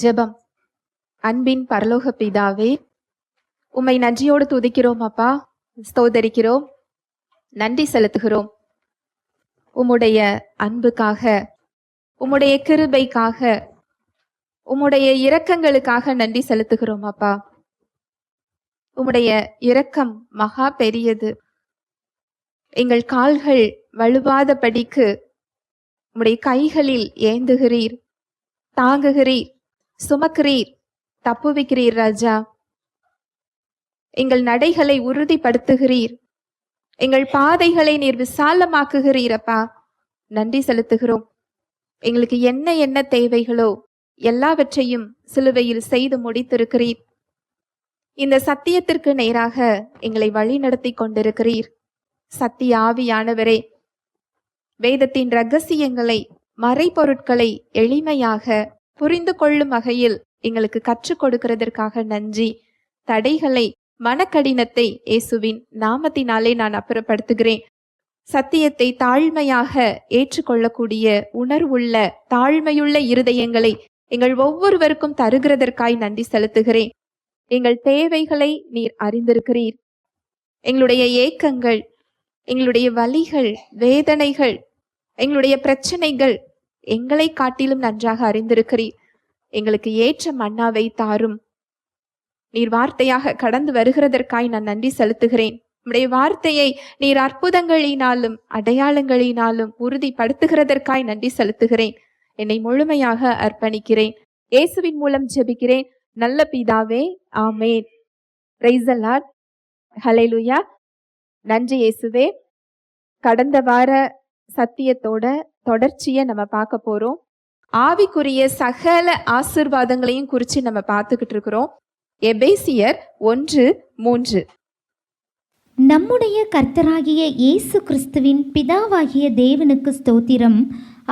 ஜெபம். அன்பின் பரலோக பிதாவே, உம்மை நன்றியோடு துதிக்கிறோம் அப்பா, ஸ்தோதரிக்கிறோம், நன்றி செலுத்துகிறோம். உம்முடைய அன்புக்காக, உம்முடைய கிருபைக்காக, உம்முடைய இரக்கங்களுக்காக நன்றி செலுத்துகிறோம் அப்பா. உம்முடைய இரக்கம் மகா பெரியது. எங்கள் கால்கள் வலுவாதபடிக்கு உம்முடைய கைகளில் ஏந்துகிறீர், தாங்குகிறீர், சுமக்கிறீர், தப்புவிக்கிறீர் ராஜா. எங்கள் நடைகளை உறுதிப்படுத்துகிறீர், எங்கள் பாதைகளை நீர் விசாலமாக்குகிறீர் அப்பா. நன்றி செலுத்துகிறோம். எங்களுக்கு என்ன என்ன தேவைகளோ எல்லாவற்றையும் சிலுவையில் செய்து முடித்திருக்கிறீர். இந்த சத்தியத்திற்கு நேராக எங்களை வழி நடத்தி கொண்டிருக்கிறீர். சத்திய ஆவியானவரே, வேதத்தின் இரகசியங்களை, மறைபொருட்களை எளிமையாக புரிந்து கொள்ளும் வகையில் எங்களுக்கு கற்றுக் கொடுக்கிறதற்காக நன்றி. தடைகளை, மனக்கடினத்தை இயேசுவின் நாமத்தினாலே நான் அப்புறப்படுத்துகிறேன். சத்தியத்தை தாழ்மையாக ஏற்றுக்கொள்ளக்கூடிய உணர்வுள்ள, தாழ்மையுள்ள இருதயங்களை எங்கள் ஒவ்வொருவருக்கும் தருகிறதற்காய் நன்றி செலுத்துகிறேன். எங்கள் தேவைகளை நீர் அறிந்திருக்கிறீர். எங்களுடைய ஏக்கங்கள், எங்களுடைய வலிகள், வேதனைகள், எங்களுடைய பிரச்சனைகள் எங்களை காட்டிலும் நன்றாக அறிந்திருக்கிறீர். எங்களுக்கு ஏற்ற மன்னாவை தாரும். நீர் வார்த்தையாக கடந்து வருகிறதற்காய் நான் நன்றி செலுத்துகிறேன். உம்முடைய வார்த்தையை நீர் அற்புதங்களினாலும் அடையாளங்களினாலும் உறுதிப்படுத்துகிறதற்காய் நன்றி செலுத்துகிறேன். என்னை முழுமையாக அர்ப்பணிக்கிறேன். இயேசுவின் மூலம் ஜெபிக்கிறேன் நல்ல பிதாவே, ஆமேன். Price the Lord. ஹல்லேலூயா. நன்றி இயேசுவே. கடந்த வார சத்தியத்தோட தொடர்ச்சியை நம்ம பார்க்க போறோம். ஆவிக்குரிய சகல ஆசீர்வாதங்களையும் குறித்து நம்ம பார்த்துக்கிட்டு இருக்கிறோம். எபேசியர் 1:3. நம்முடைய கர்த்தராகிய இயேசு கிறிஸ்துவின் பிதாவாகிய தேவனுக்கு ஸ்தோத்திரம்.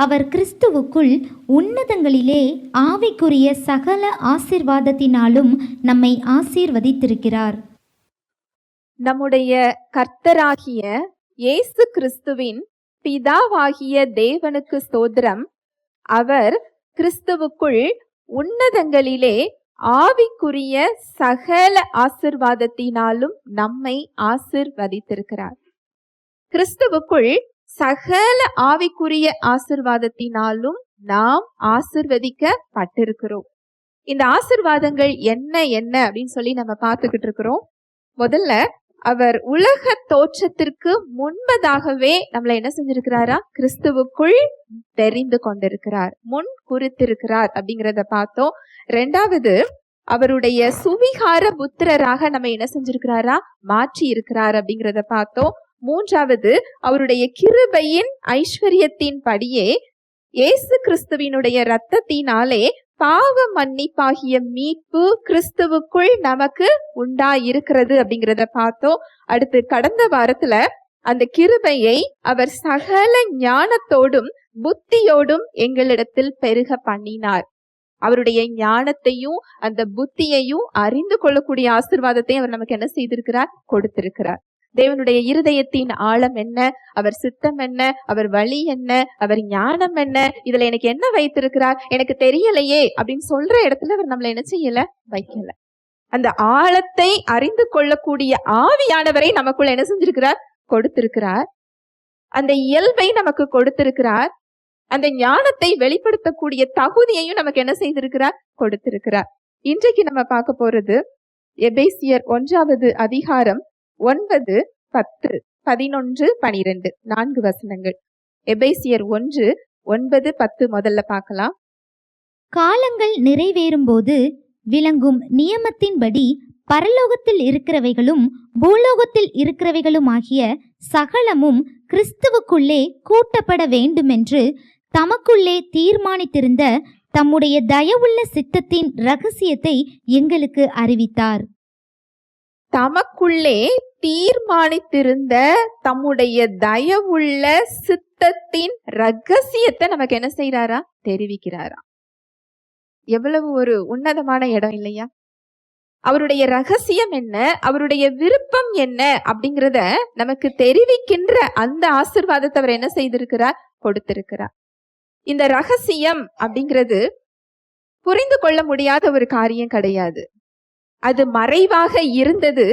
அவர் கிறிஸ்துவுக்குள் உன்னதங்களிலே ஆவிக்குரிய சகல ஆசீர்வாதத்தினாலும் நம்மை ஆசீர்வதித்திருக்கிறார். நம்முடைய கர்த்தராகிய இயேசு கிறிஸ்துவின் பிதாவாகிய தேவனுக்கு ஸ்தோத்திரம். அவர் கிறிஸ்துவுக்குள் உன்னதங்களிலே ஆவிக்குரிய சகல ஆசீர்வாதத்தினாலும் நம்மை ஆசீர்வதித்திருக்கிறார். கிறிஸ்துவுக்குள் சகல ஆவிக்குரிய ஆசீர்வாதத்தினாலும் நாம் ஆசீர்வதிக்கப்பட்டிருக்கிறோம். இந்த ஆசீர்வாதங்கள் என்ன என்ன அப்படின்னு சொல்லி நம்ம பார்த்துக்கிட்டு இருக்கிறோம். முதல்ல, அவர் உலக தோற்றத்திற்கு முன்பதாகவே நம்மளை என்ன செஞ்சிருக்கிறாரா? கிறிஸ்துவுக்குள் தெரிந்து கொண்டிருக்கிறார், முன் குறித்திருக்கிறார் அப்படிங்கிறத பார்த்தோம். ரெண்டாவது, அவருடைய சுவிகார புத்திரராக நம்ம என்ன செஞ்சிருக்கிறாரா? மாற்றி இருக்கிறார் அப்படிங்கிறத பார்த்தோம். மூன்றாவது, அவருடைய கிருபையின் ஐஸ்வர்யத்தின் படியே இயேசு கிறிஸ்துவினுடைய இரத்தத்தினாலே பாவ மன்னிப்பாகிய மீட்பு கிறிஸ்துவுக்குள் நமக்கு உண்டாயிருக்கிறது அப்படிங்கிறத பார்த்தோம். அடுத்து, கடந்த வாரத்துல அந்த கிருபையை அவர் சகல ஞானத்தோடும் புத்தியோடும் எங்களிடத்தில் பெருக பண்ணினார். அவருடைய ஞானத்தையும் அந்த புத்தியையும் அறிந்து கொள்ளக்கூடிய ஆசீர்வாதத்தை அவர் நமக்கு என்ன செய்திருக்கிறார்? கொடுத்திருக்கிறார். தேவனுடைய இருதயத்தின் ஆழம் என்ன, அவர் சித்தம் என்ன, அவர் வழி என்ன, அவர் ஞானம் என்ன, இதுல எனக்கு என்ன வைத்திருக்கிறார், எனக்கு தெரியலையே அப்படின்னு சொல்ற இடத்துல அவர் நம்மள என்ன செய்யல? வைக்கல. அந்த ஆழத்தை அறிந்து கொள்ளக்கூடிய ஆவியானவரை நமக்குள்ள என்ன செஞ்சிருக்கிறார்? கொடுத்திருக்கிறார். அந்த இயல்பை நமக்கு கொடுத்திருக்கிறார். அந்த ஞானத்தை வெளிப்படுத்தக்கூடிய தகுதியையும் நமக்கு என்ன செய்திருக்கிறார்? கொடுத்திருக்கிறார். இன்றைக்கு நம்ம பார்க்க போறது எபேசியர் 1வது அதிகாரம் 9, 10, 11, 12 4 வசனங்கள். எபேசியர் 1, 9, 10 முதல்ல பார்க்கலாம். காலங்கள் நிறைவேறும்போது விளங்கும் நியமத்தின்படி பரலோகத்தில் இருக்கிறவைகளும் பூலோகத்தில் இருக்கிறவைகளும் ஆகிய சகலமும் கிறிஸ்துவுக்குள்ளே கூட்டப்பட வேண்டுமென்று தமக்குள்ளே தீர்மானித்திருந்த தம்முடைய தயவுள்ள சித்தத்தின் இரகசியத்தை எங்களுக்கு அறிவித்தார். தமக்குள்ளே தீர்மானித்திருந்த தம்முடைய தயவுள்ள சித்தத்தின் ரகசியத்தை நமக்கு என்ன செய்யறாரா? தெரிவிக்கிறாரா. எவ்வளவு ஒரு உன்னதமான இடம் இல்லையா? அவருடைய ரகசியம் என்ன, அவருடைய விருப்பம் என்ன அப்படிங்கிறத நமக்கு தெரிவிக்கின்ற அந்த ஆசீர்வாதத்தை அவர் என்ன செய்திருக்கிறார்? கொடுத்திருக்கிறார். இந்த ரகசியம் அப்படிங்கிறது புரிந்து கொள்ள முடியாத ஒரு காரியம் கிடையாது. அது மறைவாக இருந்தது.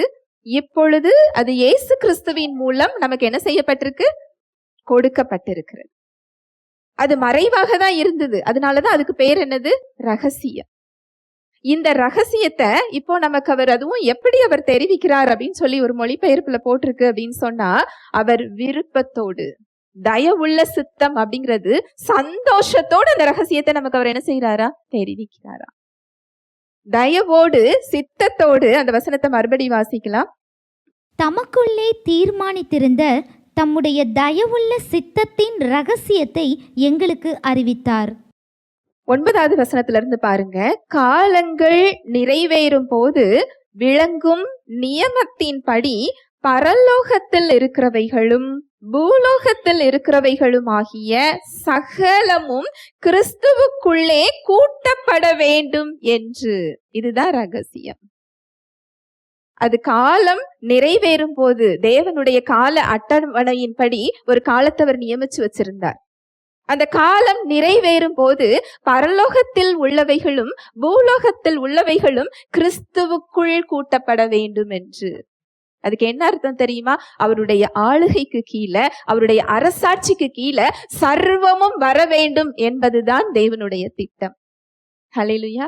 இப்பொழுது அது இயேசு கிறிஸ்துவின் மூலம் நமக்கு என்ன செய்யப்பட்டிருக்கு? கொடுக்கப்பட்டிருக்கிறது. அது மறைவாக தான் இருந்தது. அதனாலதான் அதுக்கு பேர் என்னது? ரகசியம். இந்த ரகசியத்தை இப்போ நமக்கு அவர் அதுவும் எப்படி அவர் தெரிவிக்கிறார் அப்படின்னு சொல்லி ஒரு மொழிபெயர்ப்புல போட்டிருக்கு அப்படின்னு சொன்னா, அவர் விருப்பத்தோடு, தயவுள்ள சித்தம் அப்படிங்கிறது சந்தோஷத்தோடு அந்த ரகசியத்தை நமக்கு அவர் என்ன செய்யறாரா? தெரிவிக்கிறாரா. தயவோடு சித்தத்தோடு. அந்த வசனத்தை மறுபடி வாசிக்கலாம். தமக்குள்ளே தீர்மானித்திருந்த தம்முடைய தயவுள்ள சித்தத்தின் ரகசியத்தை எங்களுக்கு அறிவித்தார். 9வது வசனத்திலிருந்து பாருங்க. காலங்கள் நிறைவேறும் போது விளங்கும் நியமத்தின்படி பரலோகத்தில் இருக்கிறவைகளும் பூலோகத்தில் இருக்கிறவைகளும் ஆகிய சகலமும் கிறிஸ்துவுக்குள்ளே கூட்டப்பட வேண்டும் என்று. இதுதான் ரகசியம். அது காலம் நிறைவேறும் போது தேவனுடைய கால அட்டவணையின்படி ஒரு காலத்தை அவர் நியமிச்சு வச்சிருந்தார். அந்த காலம் நிறைவேறும் போது பரலோகத்தில் உள்ளவைகளும் பூலோகத்தில் உள்ளவைகளும் கிறிஸ்துவுக்குள் கூட்டப்பட வேண்டும் என்று. அதுக்கு என்ன அர்த்தம் தெரியுமா? அவருடைய ஆளுகைக்கு கீழே, அவருடைய அரசாட்சிக்கு கீழே சர்வமும் வர வேண்டும் என்பதுதான் தேவனுடைய திட்டம். ஹல்லேலூயா,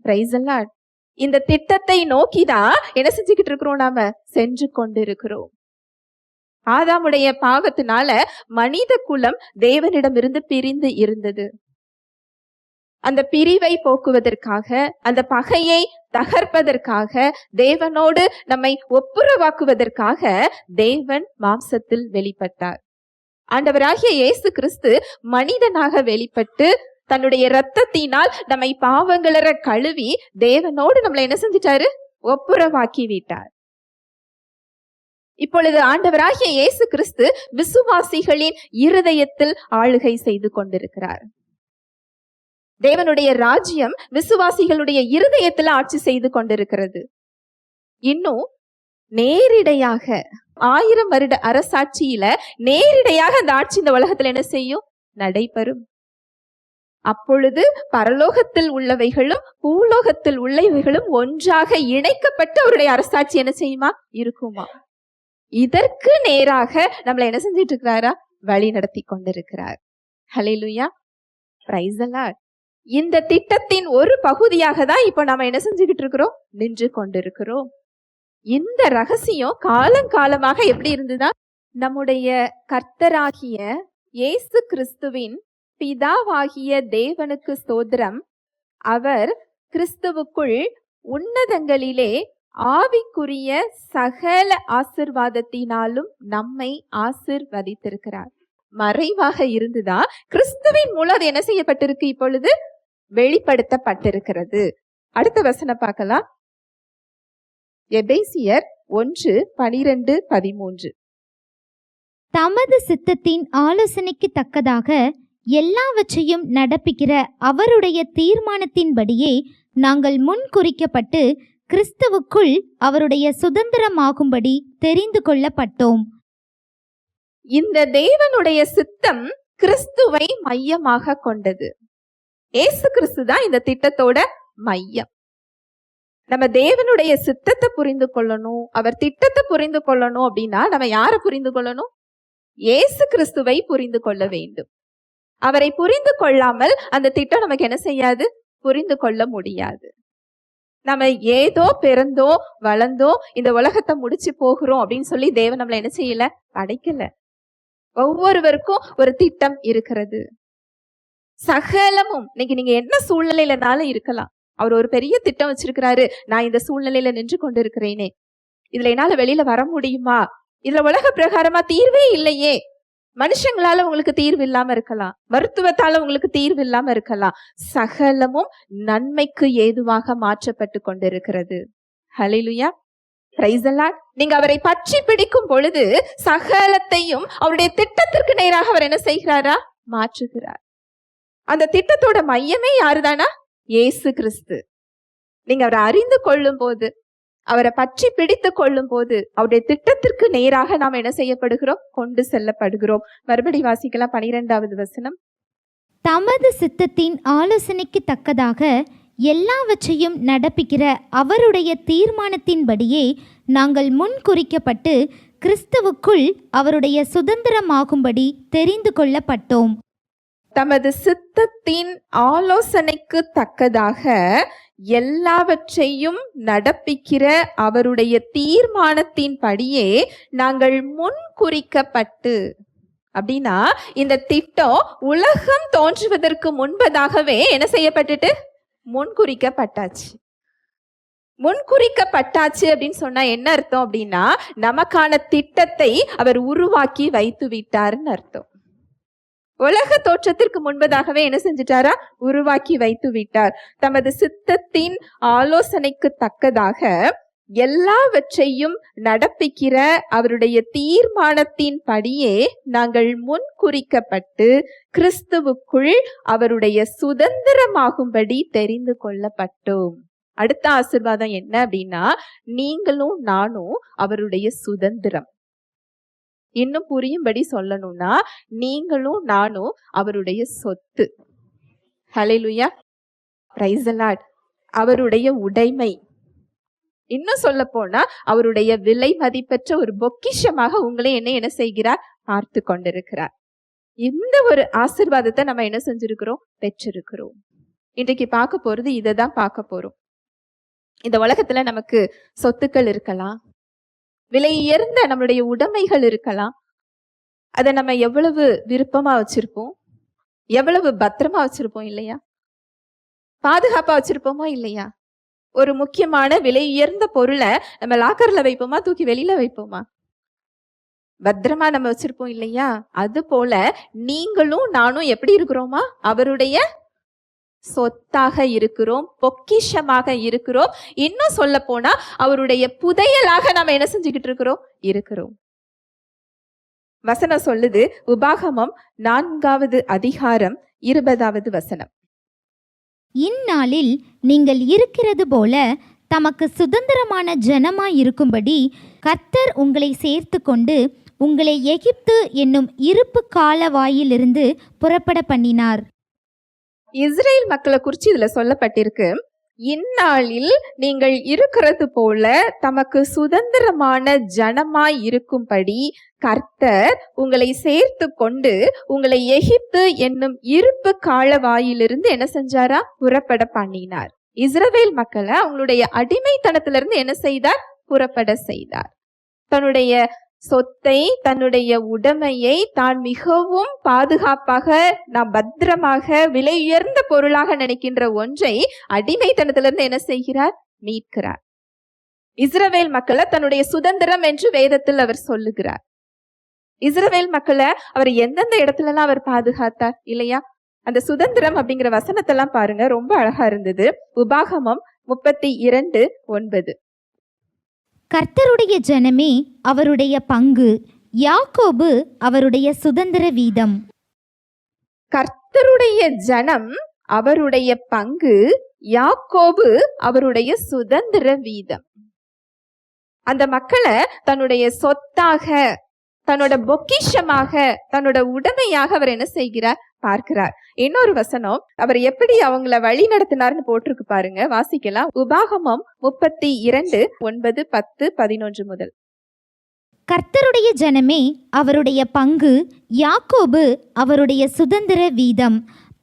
பிரைஸ் தி லார்ட். இந்த திட்டத்தை நோக்கிதான் என்ன செஞ்சுக்கிட்டு இருக்கிறோம்? நாம சென்று கொண்டிருக்கிறோம். ஆதாமுடைய பாவத்தினால மனித குலம் தேவனிடமிருந்து பிரிந்து இருந்தது. அந்த பிரிவை போக்குவதற்காக, அந்த பகையை தகர்ப்பதற்காக, தேவனோடு நம்மை ஒப்புரவாக்குவதற்காக தேவன் மாம்சத்தில் வெளிப்பட்டார். ஆண்டவராகிய இயேசு கிறிஸ்து மனிதனாக வெளிப்பட்டு தன்னுடைய இரத்தத்தினால் நம்மை பாவங்களற கழுவி தேவனோடு நம்மளை என்ன செஞ்சிட்டாரு? ஒப்புரவாக்கி விட்டார். இப்பொழுது ஆண்டவராகிய இயேசு கிறிஸ்து விசுவாசிகளின் இருதயத்தில் ஆளுகை செய்து கொண்டிருக்கிறார். தேவனுடைய ராஜ்யம் விசுவாசிகளுடைய இருதயத்தில் ஆட்சி செய்து கொண்டிருக்கிறது. இன்னும் நேரிடையாக 1000 வருட அரசாட்சியில நேரிடையாக அந்த ஆட்சி இந்த உலகத்துல என்ன செய்யும்? நடைபெறும். அப்பொழுது பரலோகத்தில் உள்ளவைகளும் பூலோகத்தில் உள்ளவைகளும் ஒன்றாக இணைக்கப்பட்டு அவருடைய அரசாட்சி என்ன செய்யுமா? இருக்குமா. இதற்கு நேராக நம்மளை என்ன செஞ்சிட்டு இருக்கிறாரா? வழி நடத்தி கொண்டிருக்கிறார். ஹல்லேலூயா, பிரைஸ் தி லார்ட். இந்த திட்டத்தின் ஒரு பகுதியாக தான் இப்ப நாம என்ன செஞ்சுக்கிட்டு இருக்கிறோம்? நின்று கொண்டிருக்கிறோம். இந்த ரகசியம் காலங்காலமாக எப்படி இருந்ததா? நம்முடைய கர்த்தராகிய இயேசு கிறிஸ்துவின் பிதாவாகிய தேவனுக்கு ஸ்தோத்திரம். அவர் கிறிஸ்துவுக்குள் உன்னதங்களிலே ஆவிக்குரிய சகல ஆசிர்வாதத்தினாலும் நம்மை ஆசிர்வதித்திருக்கிறார். மறைவாக இருந்துதான் கிறிஸ்துவின் மூலம் அது என்ன செய்யப்பட்டிருக்கு? இப்பொழுது வெளிப்படுத்தப்பட்டிருக்கிறது. அடுத்த வசனம் பார்க்கலாம். எபேசியர் 1:12-13. தமது சித்தத்தின் ஆலோசனைக்கு தக்கதாக எல்லாவற்றையும் நடப்பிக்கிற அவருடைய தீர்மானத்தின்படியே நாங்கள் முன் குறிக்கப்பட்டு கிறிஸ்துவுக்குள் அவருடைய சுதந்திரமாகும்படி தெரிந்து கொள்ளப்பட்டோம். இந்த தேவனுடைய சித்தம் கிறிஸ்துவை மையமாக கொண்டது. இயேசு கிறிஸ்து தான் இந்த திட்டத்தோட மையம். நம்ம தேவனுடைய சித்தத்தை புரிந்து கொள்ளணும், அவர் திட்டத்தை புரிந்து கொள்ளணும் அப்படின்னா நம்ம யாரை புரிந்து கொள்ளணும்? இயேசு கிறிஸ்துவை புரிந்து கொள்ள வேண்டும். அவரை புரிந்து கொள்ளாமல் அந்த திட்டம் நமக்கு என்ன செய்யாது? புரிந்து கொள்ள முடியாது. நம்ம ஏதோ பிறந்தோ வளர்ந்தோ இந்த உலகத்தை முடிச்சு போகிறோம் அப்படின்னு சொல்லி தேவன் நம்மளை என்ன செய்யல? படைக்கல. ஒவ்வொருவருக்கும் ஒரு திட்டம் இருக்கிறது. சகலமும் இன்னைக்கு நீங்க என்ன சூழ்நிலையிலனாலும் இருக்கலாம். அவர் ஒரு பெரிய திட்டம் வச்சிருக்கிறாரு. நான் இந்த சூழ்நிலையில நின்று கொண்டிருக்கிறேனே, இதுல என்னால வெளியில வர முடியுமா? இதுல உலக பிரகாரமா தீர்வே இல்லையே. மனுஷங்களால உங்களுக்கு தீர்வு இல்லாம இருக்கலாம், மருத்துவத்தால உங்களுக்கு தீர்வு இல்லாம இருக்கலாம். சகலமும் நன்மைக்கு ஏதுவாக மாற்றப்பட்டு கொண்டிருக்கிறது. ஹல்லேலூயா, பிரைஸ் தி லார்ட். நீங்க அவரை பற்றி பிடிக்கும் பொழுது சகலத்தையும் அவருடைய திட்டத்திற்கு நேராக அவர் என்ன செய்கிறாரா? மாற்றுகிறார். அந்த திட்டத்தோட மையமே யாருதானா? இயேசு கிறிஸ்து. நீங்க அவரை அறிந்து கொள்ளும் போது, அவரை பற்றி பிடித்து கொள்ளும் போது அவருடைய திட்டத்திற்கு நேராக நாம் என்ன செய்யப்படுகிறோம்? கொண்டு செல்லப்படுகிறோம். மறுபடி வாசிக்கலாம் 12வது வசனம். தமது சித்தத்தின் ஆலோசனைக்கு தக்கதாக எல்லாவற்றையும் நடப்பிக்கிற அவருடைய தீர்மானத்தின்படியே நாங்கள் முன் குறிக்கப்பட்டு கிறிஸ்துவுக்குள் அவருடைய சுதந்திரமாகும்படி தெரிந்து கொள்ளப்பட்டோம். தமது சித்தத்தின் ஆலோசனைக்கு தக்கதாக எல்லாவற்றையும் நடப்பிக்கிற அவருடைய தீர்மானத்தின்படியே நாங்கள் முன் குறிக்கப்பட்டு, அப்படின்னா இந்த திட்டம் உலகம் தோன்றுவதற்கு முன்பதாகவே என்ன செய்யப்பட்டுட்டு முன்குறிக்கப்பட்டாச்சு. முன்குறிக்கப்பட்டாச்சு அப்படின்னு சொன்னா என்ன அர்த்தம் அப்படின்னா, நமக்கான திட்டத்தை அவர் உருவாக்கி வைத்து விட்டாருன்னு அர்த்தம். உலக தோற்றத்திற்கு முன்பதாகவே என்ன செஞ்சிட்டாரா? உருவாக்கி வைத்து விட்டார். தமது சித்தத்தின் ஆலோசனைக்கு தக்கதாக எல்லாவற்றையும் நடப்பிக்கிற அவருடைய தீர்மானத்தின் படியே நாங்கள் முன் குறிக்கப்பட்டு கிறிஸ்துவுக்குள் அவருடைய சுதந்திரமாகும்படி தெரிந்து கொள்ளப்பட்டோம். அடுத்த ஆசீர்வாதம் என்ன அப்படின்னா, நீங்களும் நானும் அவருடைய சுதந்திரம். இன்னும் புரியும்படி சொல்லணும்னா, நீங்களும் நானும் அவருடைய சொத்து. ஹல்லேலூயா, பிரைஸ் தி லார்ட். அவருடைய உடைமை. இன்னும் சொல்ல போனா அவருடைய விலை மதிப்பற்ற ஒரு பொக்கிஷமாக உங்களை என்ன செய்கிறார்? பார்த்து கொண்டிருக்கிறார். இந்த ஒரு ஆசீர்வாதத்தை நம்ம என்ன செஞ்சிருக்கிறோம்? பெற்றிருக்கிறோம். இன்றைக்கு பார்க்க போறது இதை தான் பார்க்க போறோம். இந்த உலகத்துல நமக்கு சொத்துக்கள் இருக்கலாம், விலை உயர்ந்த நம்மளுடைய உடைமைகள் இருக்கலாம். அதை நம்ம எவ்வளவு விருப்பமா வச்சிருப்போம், எவ்வளவு பத்திரமா வச்சிருப்போம் இல்லையா? பாதுகாப்பா வச்சிருப்போமா இல்லையா? ஒரு முக்கியமான விலை உயர்ந்த பொருளை நம்ம லாக்கர்ல வைப்போமா, தூக்கி வெளியில வைப்போமா? பத்திரமா நம்ம வச்சிருப்போம் இல்லையா? அது போல நீங்களும் நானும் எப்படி இருக்கிறோமா? அவருடைய சொத்தாக இருக்கிறோம், பொக்கிஷமாக இருக்கிறோம். இன்னும் சொல்ல போனா அவருடைய புதையலாக நாம என்ன செஞ்சுக்கிட்டு இருக்கிறோம். வசனம் சொல்லுது, உபாகமம் 4வது அதிகாரம் 20வது வசனம். இந்நாளில் நீங்கள் இருக்கிறது போல தமக்கு சுதந்திரமான ஜனமாய் இருக்கும்படி கர்த்தர் உங்களை சேர்த்து கொண்டு உங்களை எகிப்து என்னும் இருப்பு காலவாயிலிருந்து புறப்பட பண்ணினார். இஸ்ரேல் மக்களை குறித்து இதுல சொல்லப்பட்டிருக்கு, இந்நாளில் நீங்கள் இருக்கிறது போல தமக்கு சுதந்திரமான ஜனமாய் இருக்கும்படி கர்த்தர் உங்களை சேர்த்து கொண்டு உங்களை எகிப்து என்னும் இருப்பு காலவாயிலிருந்து என்ன செஞ்சாரா? புறப்பட பண்ணினார். இஸ்ரவேல் மக்களை அவங்களுடைய அடிமைத்தனத்திலிருந்து என்ன செய்தார்? புறப்பட செய்தார். தன்னுடைய சொத்தை, தன்னுடைய உடைமையை தான் மிகவும் பாதுகாப்பாக, நாம் பத்திரமாக, விலை உயர்ந்த பொருளாக நினைக்கின்ற ஒன்றை அடிமைத்தனத்திலிருந்து என்ன செய்கிறார்? மீட்கிறார். இஸ்ரவேல் மக்களை தன்னுடைய சுதந்திரம் என்று வேதத்தில் அவர் சொல்லுகிறார். இஸ்ரவேல் மக்களை அவர் எந்தெந்த இடத்துல எல்லாம் அவர் பாதுகாத்தார் இல்லையா? அந்த சுதந்திரம் அப்படிங்கிற வசனத்தெல்லாம் பாருங்க, ரொம்ப அழகா இருந்தது. உபாகமம் 32:9. கர்த்தருடைய ஜனமே அவருடைய பங்கு, யாக்கோபு அவருடைய சுதந்திர வீதம். கர்த்தருடைய ஜனம் அவருடைய பங்கு, யாக்கோபு அவருடைய சுதந்திர வீதம். அந்த மக்களை தன்னுடைய சொத்தாக, தன்னோட பொக்கிஷமாக, தன்னோட உடைமையாக அவர் என்ன செய்கிறார்? பார்க்கிறார். இன்னொரு வசனம், அவர் எப்படி அவங்கள வழி நடத்தினார்னு போட்டிருக்கு பாருங்க, வாசிக்கலாம். உபாகமம் 32:9, 10, 11 முதல். கர்த்தருடைய ஜனமே அவருடைய பங்கு, யாக்கோபு அவருடைய சுதந்திர வீதம்.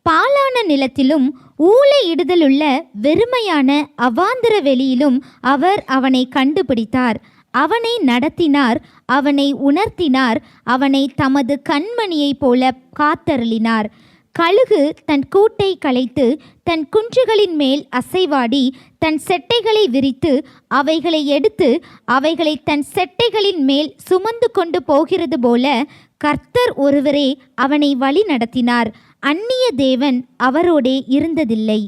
பாலான நிலத்திலும் ஊளையிடுதலுள்ள வெறுமையான அவாந்தர வெளியிலும் அவர் அவனை கண்டுபிடித்தார். அவனை நடத்தினார், அவனை உணர்த்தினார், அவனை தமது கண்மணியைப் போல காத்தருளினார். கழுகு தன் கூட்டை கலைத்து தன் குன்றுகளின் மேல் அசைவாடி தன் செட்டைகளை விரித்து அவைகளை எடுத்து அவைகளை தன் செட்டைகளின் மேல் சுமந்து கொண்டு போகிறது போல கர்த்தர் ஒருவரே அவனை வழி நடத்தினார். அந்நிய தேவன் அவரோடே இருந்ததில்லை.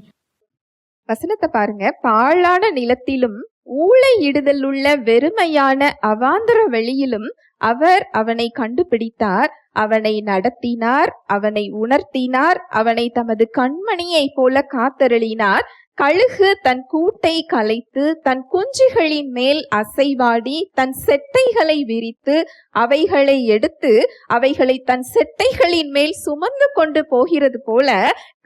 வசனத்தை பாருங்க. பாழான நிலத்திலும் ஊளையிடுதலுள்ள வெறுமையான அவாந்தர வெளியிலும் அவர் அவனை கண்டுபிடித்தார், அவனை நடத்தினார், அவனை உணர்த்தினார், அவனை தமது கண்மணியை போல காத்தருளினார். கழுகு தன் கூட்டை கலைத்து தன் குஞ்சுகளின் மேல் அசைவாடி தன் செட்டைகளை விரித்து அவைகளை எடுத்து அவைகளை தன் செட்டைகளின் மேல் சுமந்து கொண்டு போகிறது போல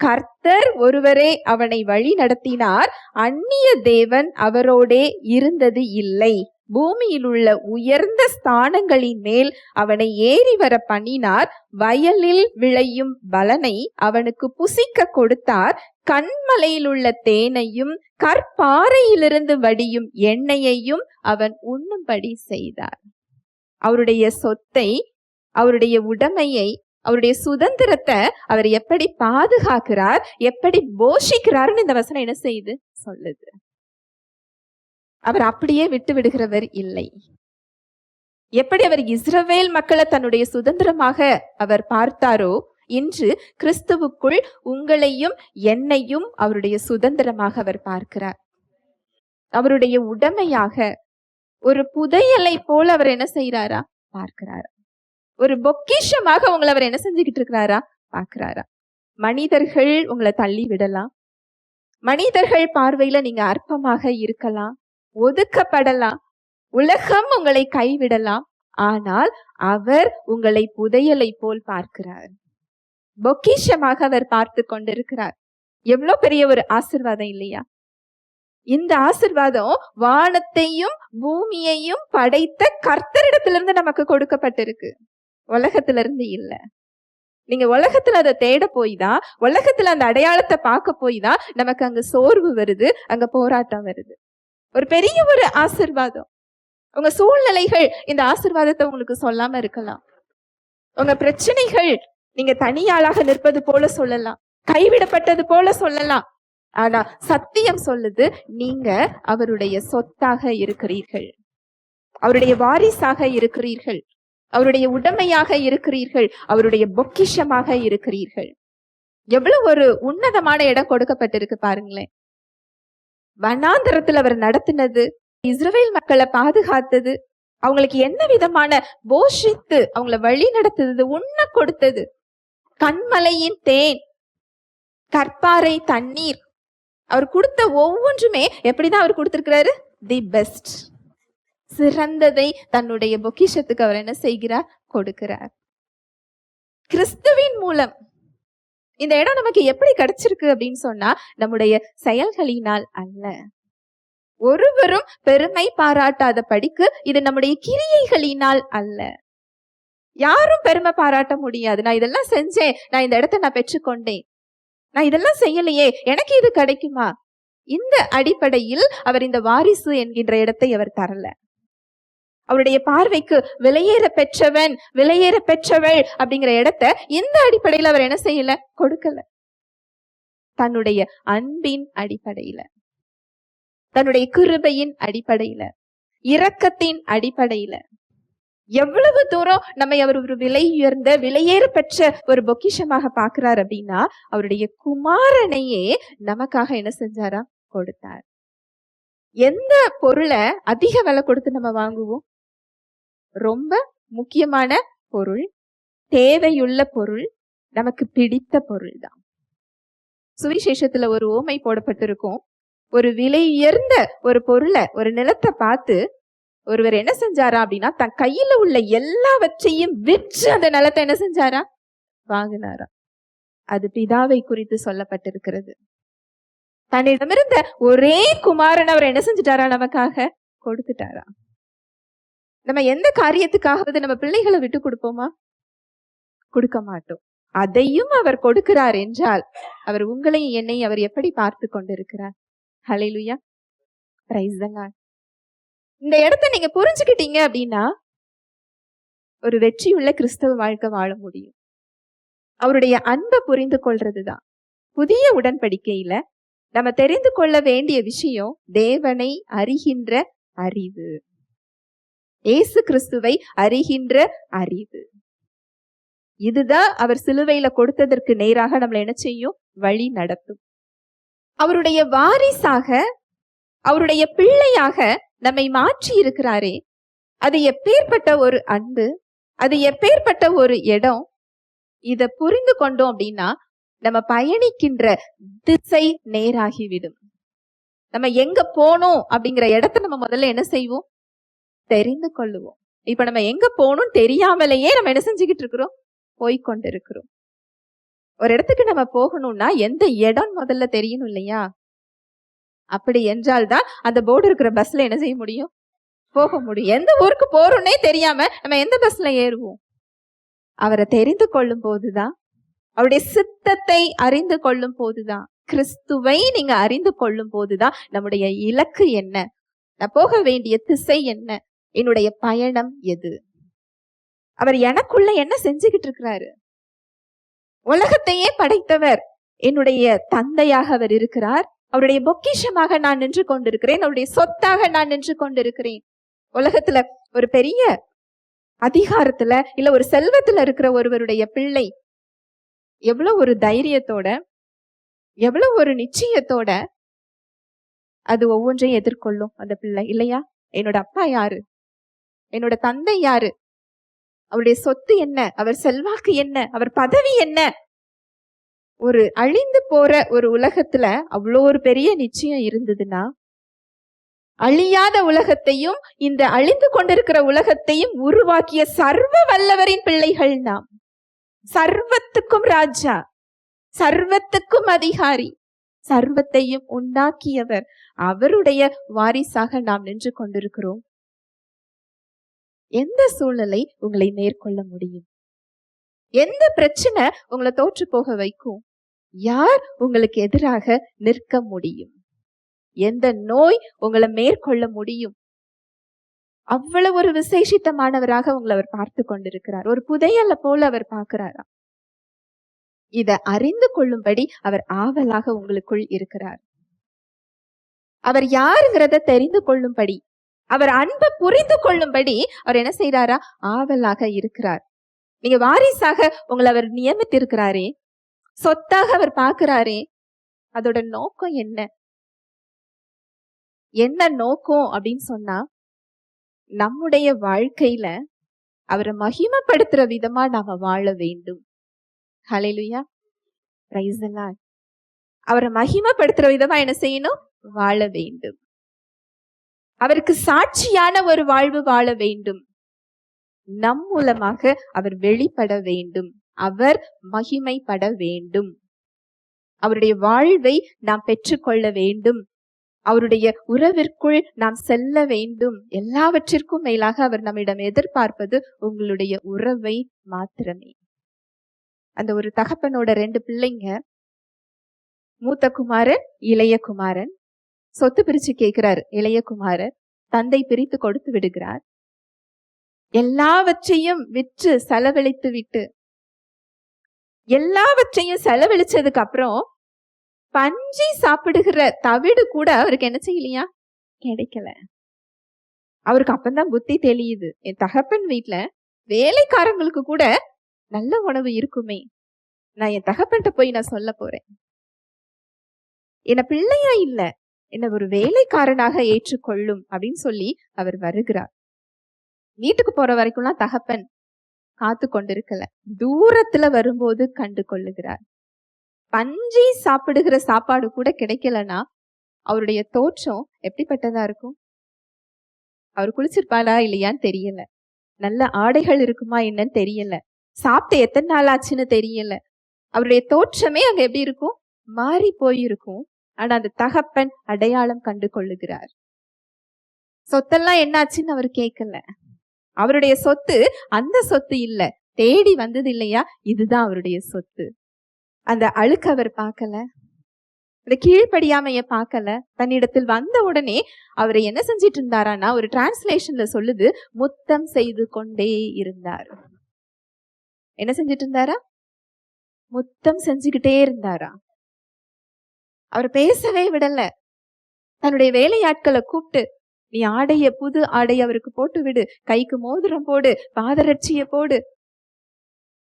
கர்த்தர் ஒருவரே அவனை வழி நடத்தினார், அந்நிய தேவன் அவரோடே இருந்தது இல்லை. பூமியில் உள்ள உயர்ந்த ஸ்தானங்களின் மேல் அவனை ஏறி வர பண்ணினார், வயலில் விளையும் பலனை அவனுக்கு புசிக்க கொடுத்தார், கண்மலையில் உள்ள தேனையும் கற்பாறையிலிருந்து வடியும் எண்ணெயையும் அவன் உண்ணும்படி செய்தார். அவருடைய சொத்தை, அவருடைய உடைமையை, அவருடைய சுதந்திரத்தை அவர் எப்படி பாதுகாக்கிறார், எப்படி போஷிக்கிறார்னு இந்த வசனம் என்ன செய்யுது சொல்லுது. அவர் அப்படியே விட்டு விடுகிறவர் இல்லை. எப்படி அவர் இஸ்ரவேல் மக்களை தன்னுடைய சுதந்திரமாக அவர் பார்த்தாரோ, இன்று கிறிஸ்துவுக்குள் உங்களையும் என்னையும் அவருடைய சுதந்திரமாக அவர் பார்க்கிறார். அவருடைய உடைமையாக ஒரு புதையலை போல அவர் என்ன செய்யறாரா பார்க்கிறாரா. ஒரு பொக்கிஷமாக உங்களை அவர் என்ன செஞ்சுக்கிட்டு இருக்கிறாரா பார்க்கிறாரா. மனிதர்கள் உங்களை தள்ளி விடலாம், மனிதர்கள் பார்வையில நீங்க அற்பமாக இருக்கலாம், ஒதுக்கப்படலாம், உலகம் உங்களை கைவிடலாம், ஆனால் அவர் உங்களை புதையலை போல் பார்க்கிறார். பொக்கிஷமாக அவர் பார்த்து கொண்டிருக்கிறார். எவ்வளவு பெரிய ஒரு ஆசீர்வாதம் இல்லையா? இந்த ஆசீர்வாதம் வானத்தையும் பூமியையும் படைத்த கர்த்தரிடத்திலிருந்து நமக்கு கொடுக்கப்பட்டிருக்கு, உலகத்திலிருந்து இல்ல. நீங்க உலகத்துல அதை தேட போய் தான், உலகத்துல அந்த அடையாளத்தை பார்க்க போய் தான் நமக்கு அங்க சோர்வு வருது, அங்க போராட்டம் வருது. ஒரு பெரிய ஒரு ஆசீர்வாதம். உங்க சூழ்நிலைகள் இந்த ஆசீர்வாதத்தை உங்களுக்கு சொல்லாம இருக்கலாம். உங்க பிரச்சனைகள் நீங்க தனியாளாக நிற்பது போல சொல்லலாம், கைவிடப்பட்டது போல சொல்லலாம். ஆனா சத்தியம் சொல்லுது, நீங்க அவருடைய சொத்தாக இருக்கிறீர்கள், அவருடைய வாரிசாக இருக்கிறீர்கள், அவருடைய உடைமையாக இருக்கிறீர்கள், அவருடைய பொக்கிஷமாக இருக்கிறீர்கள். எவ்வளவு ஒரு உன்னதமான இடம் கொடுக்கப்பட்டிருக்கு பாருங்களேன். வனாந்தரத்தில் அவர் நடத்தினது, இஸ்ரவேல் மக்களை பாதுகாத்தது, அவங்களுக்கு என்ன விதமான போஷித்து அவங்கள வழி நடத்துது, உண்ண கொடுத்தது. கண்மலையின் தேன், கற்பாறை தண்ணீர், அவர் கொடுத்த ஒவ்வொன்றுமே எப்படிதான் அவர் கொடுத்திருக்கிறாரு? தி பெஸ்ட், சிறந்ததை தன்னுடைய பொக்கிஷத்துக்கு அவர் என்ன செய்கிறார்? கொடுக்கிறார். கிறிஸ்துவின் மூலம் இந்த இடம் நமக்கு எப்படி கிடைச்சிருக்கு அப்படின்னு சொன்னா, நம்முடைய செயல்களினால் அல்ல. ஒருவரும் பெருமை பாராட்டாத படிக்கு இது நம்முடைய கிரியைகளினால் அல்ல. யாரும் பெருமை பாராட்ட முடியாது. நான் இதெல்லாம் செஞ்சேன், நான் இந்த இடத்தை நான் பெற்றுக்கொண்டேன், நான் இதெல்லாம் செய்யலையே, எனக்கு இது கிடைக்குமா? இந்த அடிப்படையில் அவர் இந்த வாரிசு என்கின்ற இடத்தை அவர் தரல. அவருடைய பார்வைக்கு விலையேற பெற்றவன், விலையேற பெற்றவள் அப்படிங்கிற இடத்தை இந்த அடிப்படையில் அவர் என்ன செய்யல? கொடுக்கல. தன்னுடைய அன்பின் அடிப்படையில, தன்னுடைய கிருபையின் அடிப்படையில, இரக்கத்தின் அடிப்படையில. எவ்வளவு தூரம் நம்மை அவர் ஒரு விலை உயர்ந்த விலையேற பெற்ற ஒரு பொக்கிஷமாக பார்க்கிறார் அப்படின்னா, அவருடைய குமாரனையே நமக்காக என்ன செஞ்சாரா? கொடுத்தார். எந்த பொருளை அதிக விலை கொடுத்து நம்ம வாங்குவோம்? ரொம்ப முக்கியமான பொருள், தேவையுள்ள பொருள், நமக்கு பிடித்த பொருள் தான். சுவிசேஷத்துல ஒரு ஓமை போடப்பட்டிருக்கும். ஒரு விலை உயர்ந்த ஒரு பொருளை, ஒரு நிலத்தை பார்த்து ஒருவர் என்ன செஞ்சாரா அப்படின்னா, தன் கையில உள்ள எல்லாவற்றையும் விற்று அந்த நிலத்தை என்ன செஞ்சாரா? வாங்கினாரா. அது பிதாவை குறித்து சொல்லப்பட்டிருக்கிறது. தன்னிடமிருந்த ஒரே குமாரன் அவர் என்ன செஞ்சுட்டாரா? நமக்காக கொடுத்துட்டாரா. நம்ம எந்த காரியத்துக்காகவது நம்ம பிள்ளைகளை விட்டு கொடுப்போமா? கொடுக்க மாட்டோம். அதையும் அவர் கொடுக்கிறார் என்றால், அவர் உங்களையும் என்னையும் அவர் எப்படி பார்த்து கொண்டிருக்கிறார்? ஹல்லேலூயா, பிரைஸ் தி லார்ட். இந்த இடத்தை நீங்க புரிஞ்சுக்கிட்டீங்க அப்படின்னா ஒரு வெற்றியுள்ள கிறிஸ்தவ வாழ்க்கை வாழ முடியும். அவருடைய அன்பை புரிந்து கொள்றதுதான். புதிய உடன்படிக்கையில நம்ம தெரிந்து கொள்ள வேண்டிய விஷயம் தேவனை அறிகின்ற அறிவு, இயேசு கிறிஸ்துவை அறிகின்ற அறிவு. இதுதான் அவர் சிலுவையில கொடுத்ததற்கு நேராக நம்மளை என்ன செய்யும்? வழி நடத்தும். அவருடைய வாரிசாக, அவருடைய பிள்ளையாக நம்மை மாற்றி இருக்கிறாரே, அது எப்பேற்பட்ட ஒரு அன்பு, அது எப்பேற்பட்ட ஒரு இடம். இத புரிந்து கொண்டோம் அப்படின்னா நம்ம பயணிக்கின்ற திசை நேராகிவிடும். நம்ம எங்க போகணும் அப்படிங்கிற இடத்த நம்ம முதல்ல என்ன செய்வோம்? தெரிந்து கொள்ளுவோம். இப்ப நம்ம எங்க போகணும் தெரியாமலேயே நம்ம என்ன செஞ்சுக்கிட்டு இருக்கிறோம்? போய்கொண்டு இருக்கிறோம். ஒரு இடத்துக்கு நம்ம போகணும்னா எந்த இடம் முதல்ல தெரியணும் இல்லையா? அப்படி என்றால் தான் அந்த போர்டு இருக்கிற பஸ்ல என்ன செய்ய முடியும்? போக முடியும். எந்த ஊருக்கு போறோம்னே தெரியாம நம்ம எந்த பஸ்ல ஏறுவோம்? அவரை தெரிந்து கொள்ளும் போதுதான், அவருடைய சித்தத்தை அறிந்து கொள்ளும் போதுதான், கிறிஸ்துவை நீங்க அறிந்து கொள்ளும் போதுதான் நம்முடைய இலக்கு என்ன, நான் போக வேண்டிய திசை என்ன, என்னுடைய பயணம் எது, அவர் எனக்குள்ள என்ன செஞ்சுக்கிட்டு இருக்கிறாரு. உலகத்தையே படைத்தவர் என்னுடைய தந்தையாக அவர் இருக்கிறார். அவருடைய பொக்கிஷமாக நான் நின்று கொண்டிருக்கிறேன். அவருடைய சொத்தாக நான் நின்று கொண்டிருக்கிறேன். உலகத்துல ஒரு பெரிய அதிகாரத்துல இல்ல ஒரு செல்வத்துல இருக்கிற ஒருவருடைய பிள்ளை எவ்வளவு ஒரு தைரியத்தோட, எவ்வளவு ஒரு நிச்சயத்தோட அது ஒவ்வொன்றையும் எதிர்கொள்ளும் அந்த பிள்ளை இல்லையா? என்னோட அப்பா யாரு, என்னோட தந்தை யாரு, அவருடைய சொத்து என்ன, அவர் செல்வாக்கு என்ன, அவர் பதவி என்ன. ஒரு அழிந்து போற ஒரு உலகத்துல அவ்வளோ ஒரு பெரிய நிச்சயம் இருந்ததுன்னா, அழியாத உலகத்தையும் இந்த அழிந்து கொண்டிருக்கிற உலகத்தையும் உருவாக்கிய சர்வ வல்லவரின் பிள்ளைகள் நாம். சர்வத்துக்கும் ராஜா, சர்வத்துக்கும் அதிகாரி, சர்வத்தையும் உண்டாக்கியவர், அவருடைய வாரிசாக நாம் நின்று கொண்டிருக்கிறோம். எந்த சூழ்நிலை உங்களை மேற்கொள்ள முடியும்? எந்த பிரச்சனை உங்களை தோற்று போக வைக்கும்? யார் உங்களுக்கு எதிராக நிற்க முடியும்? எந்த நோய் உங்களை மேற்கொள்ள முடியும்? அவ்வளவு ஒரு விசேஷித்தமானவராக உங்களை அவர் பார்த்து கொண்டிருக்கிறார். ஒரு புதையல்ல போல அவர் பார்க்கிறாரா? இத அறிந்து கொள்ளும்படி அவர் ஆவலாக உங்களுக்குள் இருக்கிறார். அவர் யாருங்கிறத தெரிந்து கொள்ளும்படி, அவர் அன்பை புரிந்து கொள்ளும்படி அவர் என்ன செய்யறாரா? ஆவலாக இருக்கிறார். நீங்க வாரிசாக உங்களை அவர் நியமித்திருக்கிறாரே, சொத்தாக அவர் பார்க்கிறாரே, அதோட நோக்கம் என்ன? என்ன நோக்கம் அப்படின்னு சொன்னா, நம்முடைய வாழ்க்கையில அவரை மகிமைப்படுத்துற விதமா நாம வாழ வேண்டும். ஹல்லேலூயா, பிரைஸ் தி லார்ட். அவரை மகிமைப்படுத்துற விதமா என்ன செய்யணும்? வாழ வேண்டும். அவருக்கு சாட்சியான ஒரு வாழ்வு வாழ வேண்டும். நம் மூலமாக அவர் வெளிப்பட வேண்டும். அவர் மகிமைப்பட வேண்டும். அவருடைய வாழ்வை நாம் பெற்றுக்கொள்ள வேண்டும். அவருடைய உறவிற்குள் நாம் செல்ல வேண்டும். எல்லாவற்றிற்கும் மேலாக அவர் நம்மிடம் எதிர்பார்ப்பது உங்களுடைய உறவை மாத்திரமே. அந்த ஒரு தகப்பனோட 2 பிள்ளைங்க, மூத்த குமாரன் இளைய குமாரன். சொத்து பிரிச்சு கேட்கிறார் இளைய குமாரர். தந்தை பிரித்து கொடுத்து விடுகிறார். எல்லாவற்றையும் விற்று செலவழித்து விட்டு, எல்லாவற்றையும் செலவழிச்சதுக்கு அப்புறம் பஞ்சி சாப்பிடுகிற தவிடு கூட அவருக்கு என்ன செய்யலையா? கிடைக்கல. அவருக்கு அப்பந்தான் புத்தி தெளியுது, என் தகப்பன் வீட்டுல வேலைக்காரங்களுக்கு கூட நல்ல உணவு இருக்குமே, நான் என் தகப்பன்கிட்ட போய் நான் சொல்ல போறேன். என்ன பிள்ளையா இல்ல, என்ன ஒரு வேலைக்காரனாக ஏற்றுக்கொள்ளும் அப்படின்னு சொல்லி அவர் வருகிறார். வீட்டுக்கு போற வரைக்கும்லாம் தகப்பன் காத்து கொண்டிருக்கல. தூரத்துல வரும்போது கண்டு கொள்ளுகிறார். பஞ்சி சாப்பிடுகிற சாப்பாடு கூட கிடைக்கலன்னா அவருடைய தோற்றம் எப்படிப்பட்டதா இருக்கும்? அவர் குளிச்சிருப்பாளா இல்லையான்னு தெரியல, நல்ல ஆடைகள் இருக்குமா என்னன்னு தெரியல, சாப்பிட்டு எத்தனை நாள் ஆச்சுன்னு தெரியல. அவருடைய தோற்றமே அங்க எப்படி இருக்கும்? மாறி போயிருக்கும். ஆனா அந்த தகப்பன் அடையாளம் கண்டு கொள்ளுகிறார். சொத்தெல்லாம் என்னாச்சுன்னு அவர் கேட்கல. அவருடைய சொத்து அந்த சொத்து இல்ல, தேடி வந்தது இல்லையா, இதுதான் அவருடைய சொத்து. அந்த அழுக்கு அவர் பார்க்கல, அந்த கீழ்ப்படியாமைய பார்க்கல. தன்னிடத்தில் வந்த உடனே அவரை என்ன செஞ்சிட்டு இருந்தாரான்னா, ஒரு டிரான்ஸ்லேஷன்ல சொல்லுது, முத்தம் செய்து கொண்டே இருந்தார். என்ன செஞ்சிட்டு இருந்தாரா? முத்தம் செஞ்சுக்கிட்டே இருந்தாரா. அவர் பேசவே விடல. தன்னுடைய வேலையாட்களை கூப்பிட்டு, நீ ஆடைய புது ஆடை அவருக்கு போட்டு விடு, கைக்கு மோதிரம் போடு, பாதரட்சிய போடு,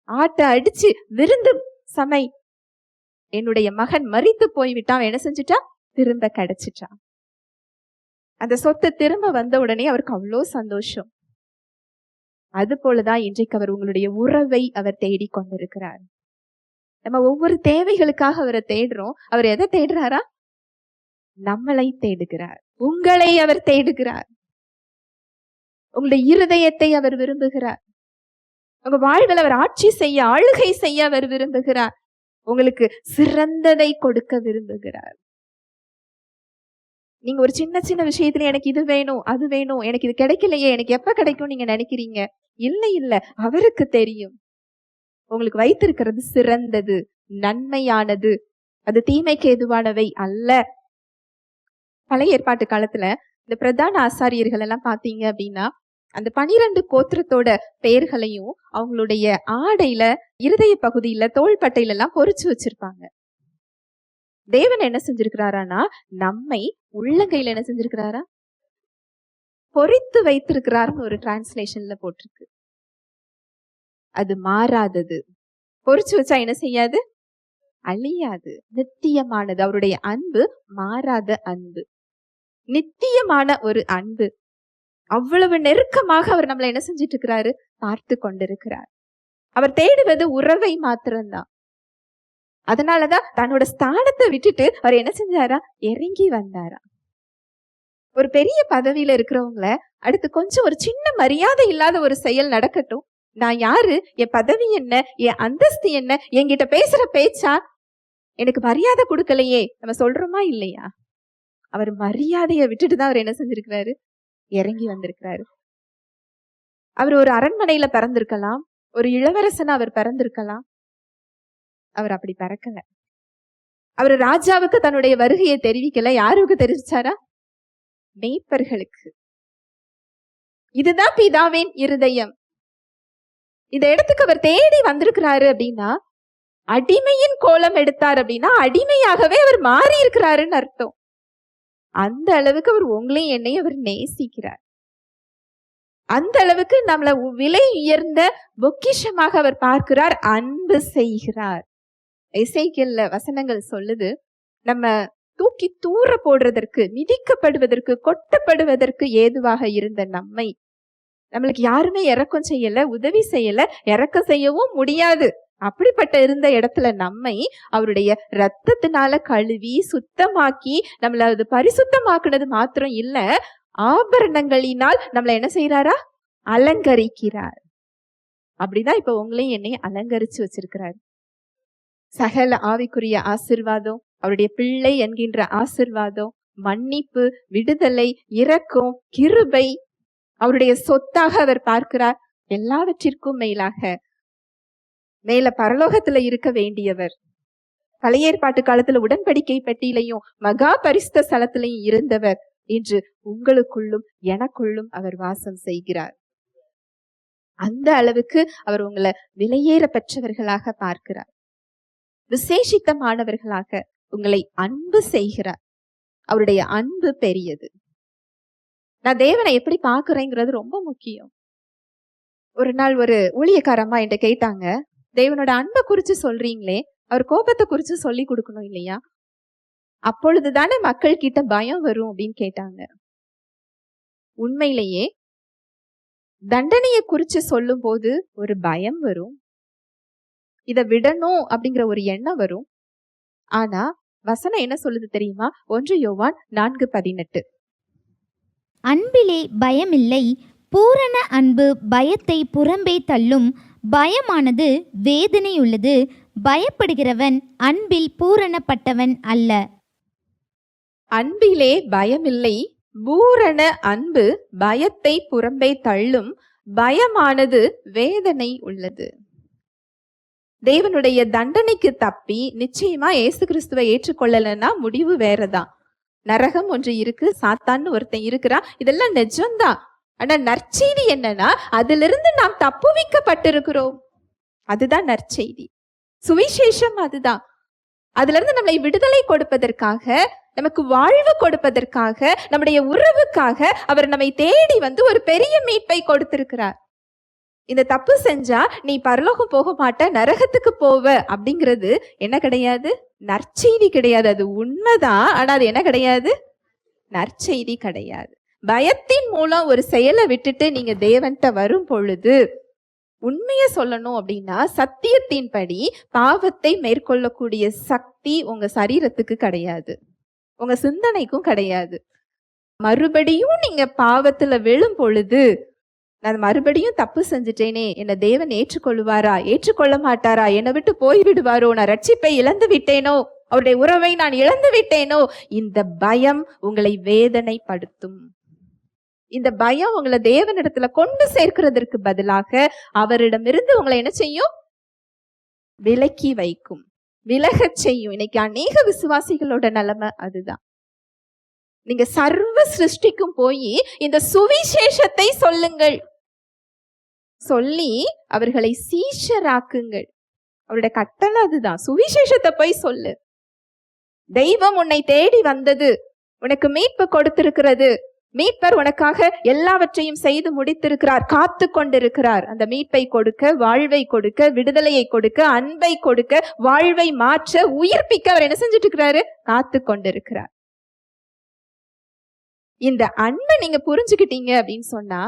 ஆட்டை அடிச்சு விருந்து சமை, என்னுடைய மகன் மரித்து போய்விட்டான். என்ன செஞ்சுட்டா? திரும்ப கிடைச்சிட்டான். அந்த சொத்து திரும்ப வந்த உடனே அவருக்கு அவ்வளோ சந்தோஷம். அது போலதான் இன்றைக்கு அவர் உங்களுடைய உறவை அவர் தேடி கொண்டிருக்கிறார். நம்ம ஒவ்வொரு தேவைகளுக்காக அவரை தேடுறோம். அவர் எதை தேடுறாரா? நம்மளை தேடுகிறார். உங்களை அவர் தேடுகிறார். உங்களுடைய இருதயத்தை அவர் விரும்புகிறார். உங்க வாழ்வில் அவர் ஆட்சி செய்ய, ஆளுகை செய்ய அவர் விரும்புகிறார். உங்களுக்கு சிறந்ததை கொடுக்க விரும்புகிறார். நீங்க ஒரு சின்ன சின்ன விஷயத்துல எனக்கு இது வேணும், அது வேணும், எனக்கு இது கிடைக்கலையே, எனக்கு எப்ப கிடைக்கும் நீங்க நினைக்கிறீங்க. இல்ல, அவருக்கு தெரியும் உங்களுக்கு வைத்திருக்கிறது சிறந்தது, நன்மையானது, அது தீமைக்கு ஏதுவானவை அல்ல. பழைய ஏற்பாட்டு காலத்துல இந்த பிரதான ஆசாரியர்கள் எல்லாம் பாத்தீங்க அப்படின்னா அந்த 12 கோத்திரத்தோட பெயர்களையும் அவங்களுடைய ஆடையில, இருதய பகுதியில, தோள்பட்டையில எல்லாம் பொறிச்சு வச்சிருப்பாங்க. தேவன் என்ன செஞ்சிருக்கிறாரானா நம்மை உள்ளங்கையில என்ன செஞ்சிருக்கிறாரா, பொறித்து வைத்திருக்கிறாருன்னு ஒரு டிரான்ஸ்லேஷன்ல போட்டிருக்கு. அது மாறாதது. பொறிச்சு வச்சா என்ன செய்யாது, அழியாது, நித்தியமானது. அவருடைய அன்பு மாறாத அன்பு, நித்தியமான ஒரு அன்பு. அவ்வளவு நெருக்கமாக அவர் நம்மளை என்ன செஞ்சிட்டு இருக்கிறாரு, பார்த்து கொண்டிருக்கிறார். அவர் தேடுவது உறவை மாத்திரம்தான். அதனாலதான் தன்னோட ஸ்தானத்தை விட்டுட்டு அவர் என்ன செஞ்சாரா, இறங்கி வந்தாரா. ஒரு பெரிய பதவியில இருக்கிறவங்கள அடுத்து கொஞ்சம் ஒரு சின்ன மரியாதை இல்லாத ஒரு செயல் நடக்கட்டும், நான் யாரு, என் பதவி என்ன, என் அந்தஸ்து என்ன, என்கிட்ட பேசுற பேச்சா, எனக்கு மரியாதை கொடுக்கலையே நம்ம சொல்றோமா இல்லையா? அவர் மரியாதையை விட்டுட்டு தான் அவர் என்ன செஞ்சிருக்கிறாரு, இறங்கி வந்திருக்கிறாரு. அவர் ஒரு அரண்மனையில பிறந்திருக்கலாம், ஒரு இளவரசனா அவர் பிறந்திருக்கலாம். அவர் அப்படி பிறக்கல. அவர் ராஜாவுக்கு தன்னுடைய வருகையை தெரிவிக்கல. யாருக்கு தெரிவிச்சாரா? மேய்ப்பர்களுக்கு. இதுதான் பிதாவின் இருதயம். இந்த இடத்துக்கு அவர் தேடி வந்திருக்கிறாரு அப்படின்னா, அடிமையின் கோலம் எடுத்தார் அப்படின்னா அடிமையாகவே அவர் மாறி இருக்கிறாருன்னு அர்த்தம். அந்த அளவுக்கு அவர் உங்களையும் என்னையும் அவர் நேசிக்கிறார். அந்த அளவுக்கு நம்மள விலை உயர்ந்த பொக்கிஷமாக அவர் பார்க்கிறார், அன்பு செய்கிறார். எசேக்கியேல்ல வசனங்கள் சொல்லுது, நம்ம தூக்கி தூர போடுறதற்கு, மிதிக்கப்படுவதற்கு, கொட்டப்படுவதற்கு ஏதுவாக இருந்த நம்மளுக்கு யாருமே இரக்கம் செய்யல, உதவி செய்யல, இரக்கம் செய்யவும் முடியாது. அப்படிப்பட்ட இருந்த இடத்துல நம்மை அவருடைய ரத்தத்தினால கழுவி சுத்தமாக்கி நம்மள அது பரிசுத்தமாக்குனது மாத்திரம் இல்ல, ஆபரணங்களினால் நம்மள என்ன செய்யறாரா, அலங்கரிக்கிறார். அப்படிதான் இப்ப உங்களையும் என்னையும் அலங்கரிச்சு வச்சிருக்கிறார். சகல ஆவிக்குரிய ஆசிர்வாதம், அவருடைய பிள்ளை என்கின்ற ஆசிர்வாதம், மன்னிப்பு, விடுதலை, இரக்கம், கிருபை அவருடைய சொத்தாக அவர் பார்க்கிறார். எல்லாவற்றிற்கும் மேல பரலோகத்துல இருக்க வேண்டியவர். பழைய ஏற்பாட்டு காலத்துல உடன்படிக்கை பெட்டியிலையும் மகா பரிசுத்த ஸ்தலத்திலையும் இருந்தவர் இன்று உங்களுக்குள்ளும் எனக்குள்ளும் அவர் வாசம் செய்கிறார். அந்த அளவுக்கு அவர் உங்களை விலையேற பெற்றவர்களாக பார்க்கிறார். விசேஷித்தமானவர்களாக உங்களை அன்பு செய்கிறார். அவருடைய அன்பு பெரியது. நான் தேவனை எப்படி பார்க்கிறேங்கிறது ரொம்ப முக்கியம். ஒரு நாள் ஒரு ஊழியக்காரம்மா என்கிட்ட கேட்டாங்க, தேவனோட அன்பை குறிச்சு சொல்றீங்களே, அவர் கோபத்தை குறிச்சு சொல்லி கொடுக்கணும் இல்லையா, அப்பொழுதுதானே மக்கள் கிட்ட பயம் வரும் அப்படின்னு கேட்டாங்க. உண்மையிலேயே தண்டனையை குறிச்சு சொல்லும் போது ஒரு பயம் வரும், இதை விடணும் அப்படிங்கிற ஒரு எண்ணம் வரும். ஆனா வசனம் என்ன சொல்லுது தெரியுமா? 1 யோவான் 4:18, அன்பிலே பயமில்லை, பூரண அன்பு பயத்தை புறம்பே தள்ளும், பயமானது வேதனை உள்ளது, பயப்படுகிறவன் அன்பில் பூரணப்பட்டவன் அல்ல. அன்பிலே பயமில்லை, பூரண அன்பு பயத்தை புறம்பே தள்ளும், பயமானது வேதனை உள்ளது. தேவனுடைய தண்டனைக்கு தப்பி நிச்சயமா இயேசு கிறிஸ்துவை ஏற்றுக்கொள்ளலன்னா முடிவு வேறதான். நரகம் ஒன்று இருக்கு, சாத்தான்னு ஒருத்தன் இருக்கிறான், இதெல்லாம் நிஜம்தான். ஆனா நற்செய்தி என்னன்னா, அதிலிருந்து நாம் தப்புவிக்கப்பட்டிருக்கிறோம். அதுதான் நற்செய்தி, சுவிசேஷம் அதுதான். அதுல இருந்து நம்மளை விடுதலை கொடுப்பதற்காக, நமக்கு வாழ்வு கொடுப்பதற்காக, நம்முடைய உறவுக்காக அவர் நம்மை தேடி வந்து ஒரு பெரிய மீட்பை கொடுத்திருக்கிறார். இந்த தப்பு செஞ்சா நீ பரலோகம் போக மாட்ட, நரகத்துக்கு போவ அப்படிங்கிறது என்ன கிடையாது, நற்செய்தி கிடையாது. அது உண்மைதான், ஆனா அது என்ன கிடையாது, நற்செய்தி கிடையாது. பயத்தின் மூலம் ஒரு செயலை விட்டுட்டு நீங்க தேவன்கிட்ட வரும் பொழுது, உண்மைய சொல்லணும் அப்படின்னா சத்தியத்தின்படி பாவத்தை மேற்கொள்ளக்கூடிய சக்தி உங்க சரீரத்துக்கு கிடையாது. உங்க சிந்தனைக்கும் கிடையாது. மறுபடியும் நீங்க பாவத்துல விழும் பொழுது, நான் மறுபடியும் தப்பு செஞ்சுட்டேனே, என்னை தேவன் ஏற்றுக்கொள்வாரா, ஏற்றுக்கொள்ள மாட்டாரா, என்னை விட்டு போய்விடுவாரோ, நான் ரட்சிப்பை இழந்து விட்டேனோ, அவருடைய உறவை நான் இழந்து விட்டேனோ, இந்த பயம் உங்களை வேதனைப்படுத்தும். இந்த பயம் உங்களை தேவனிடத்துல கொண்டு சேர்க்கிறதற்கு பதிலாக அவரிடமிருந்து உங்களை என்ன செய்யும்? விலக்கி வைக்கும், விலகச் செய்யும். இன்னைக்கு அநேக விசுவாசிகளோட நிலைமை அதுதான். நீங்க சர்வ சிருஷ்டிக்கும் போய் இந்த சுவிசேஷத்தை சொல்லுங்கள், சொல்லி அவர்களை சீஷராக்குங்கள். அவருடைய கட்டளை அதுதான். சுவிசேஷத்தை போய் சொல்லு. தெய்வம் உன்னை தேடி வந்தது, உனக்கு மீட்பு கொடுத்திருக்கிறது, மீட்பர் உனக்காக எல்லாவற்றையும் செய்து முடித்திருக்கிறார், காத்து கொண்டிருக்கிறார். அந்த மீட்பை கொடுக்க, வாழ்வை கொடுக்க, விடுதலையை கொடுக்க, அன்பை கொடுக்க, வாழ்வை மாற்ற, உயிர்ப்பிக்க அவர் என்ன செஞ்சுட்டு இருக்கிறாரு? காத்து கொண்டிருக்கிறார். இந்த அன்பை நீங்க புரிஞ்சுக்கிட்டீங்க அப்படின்னு சொன்னா,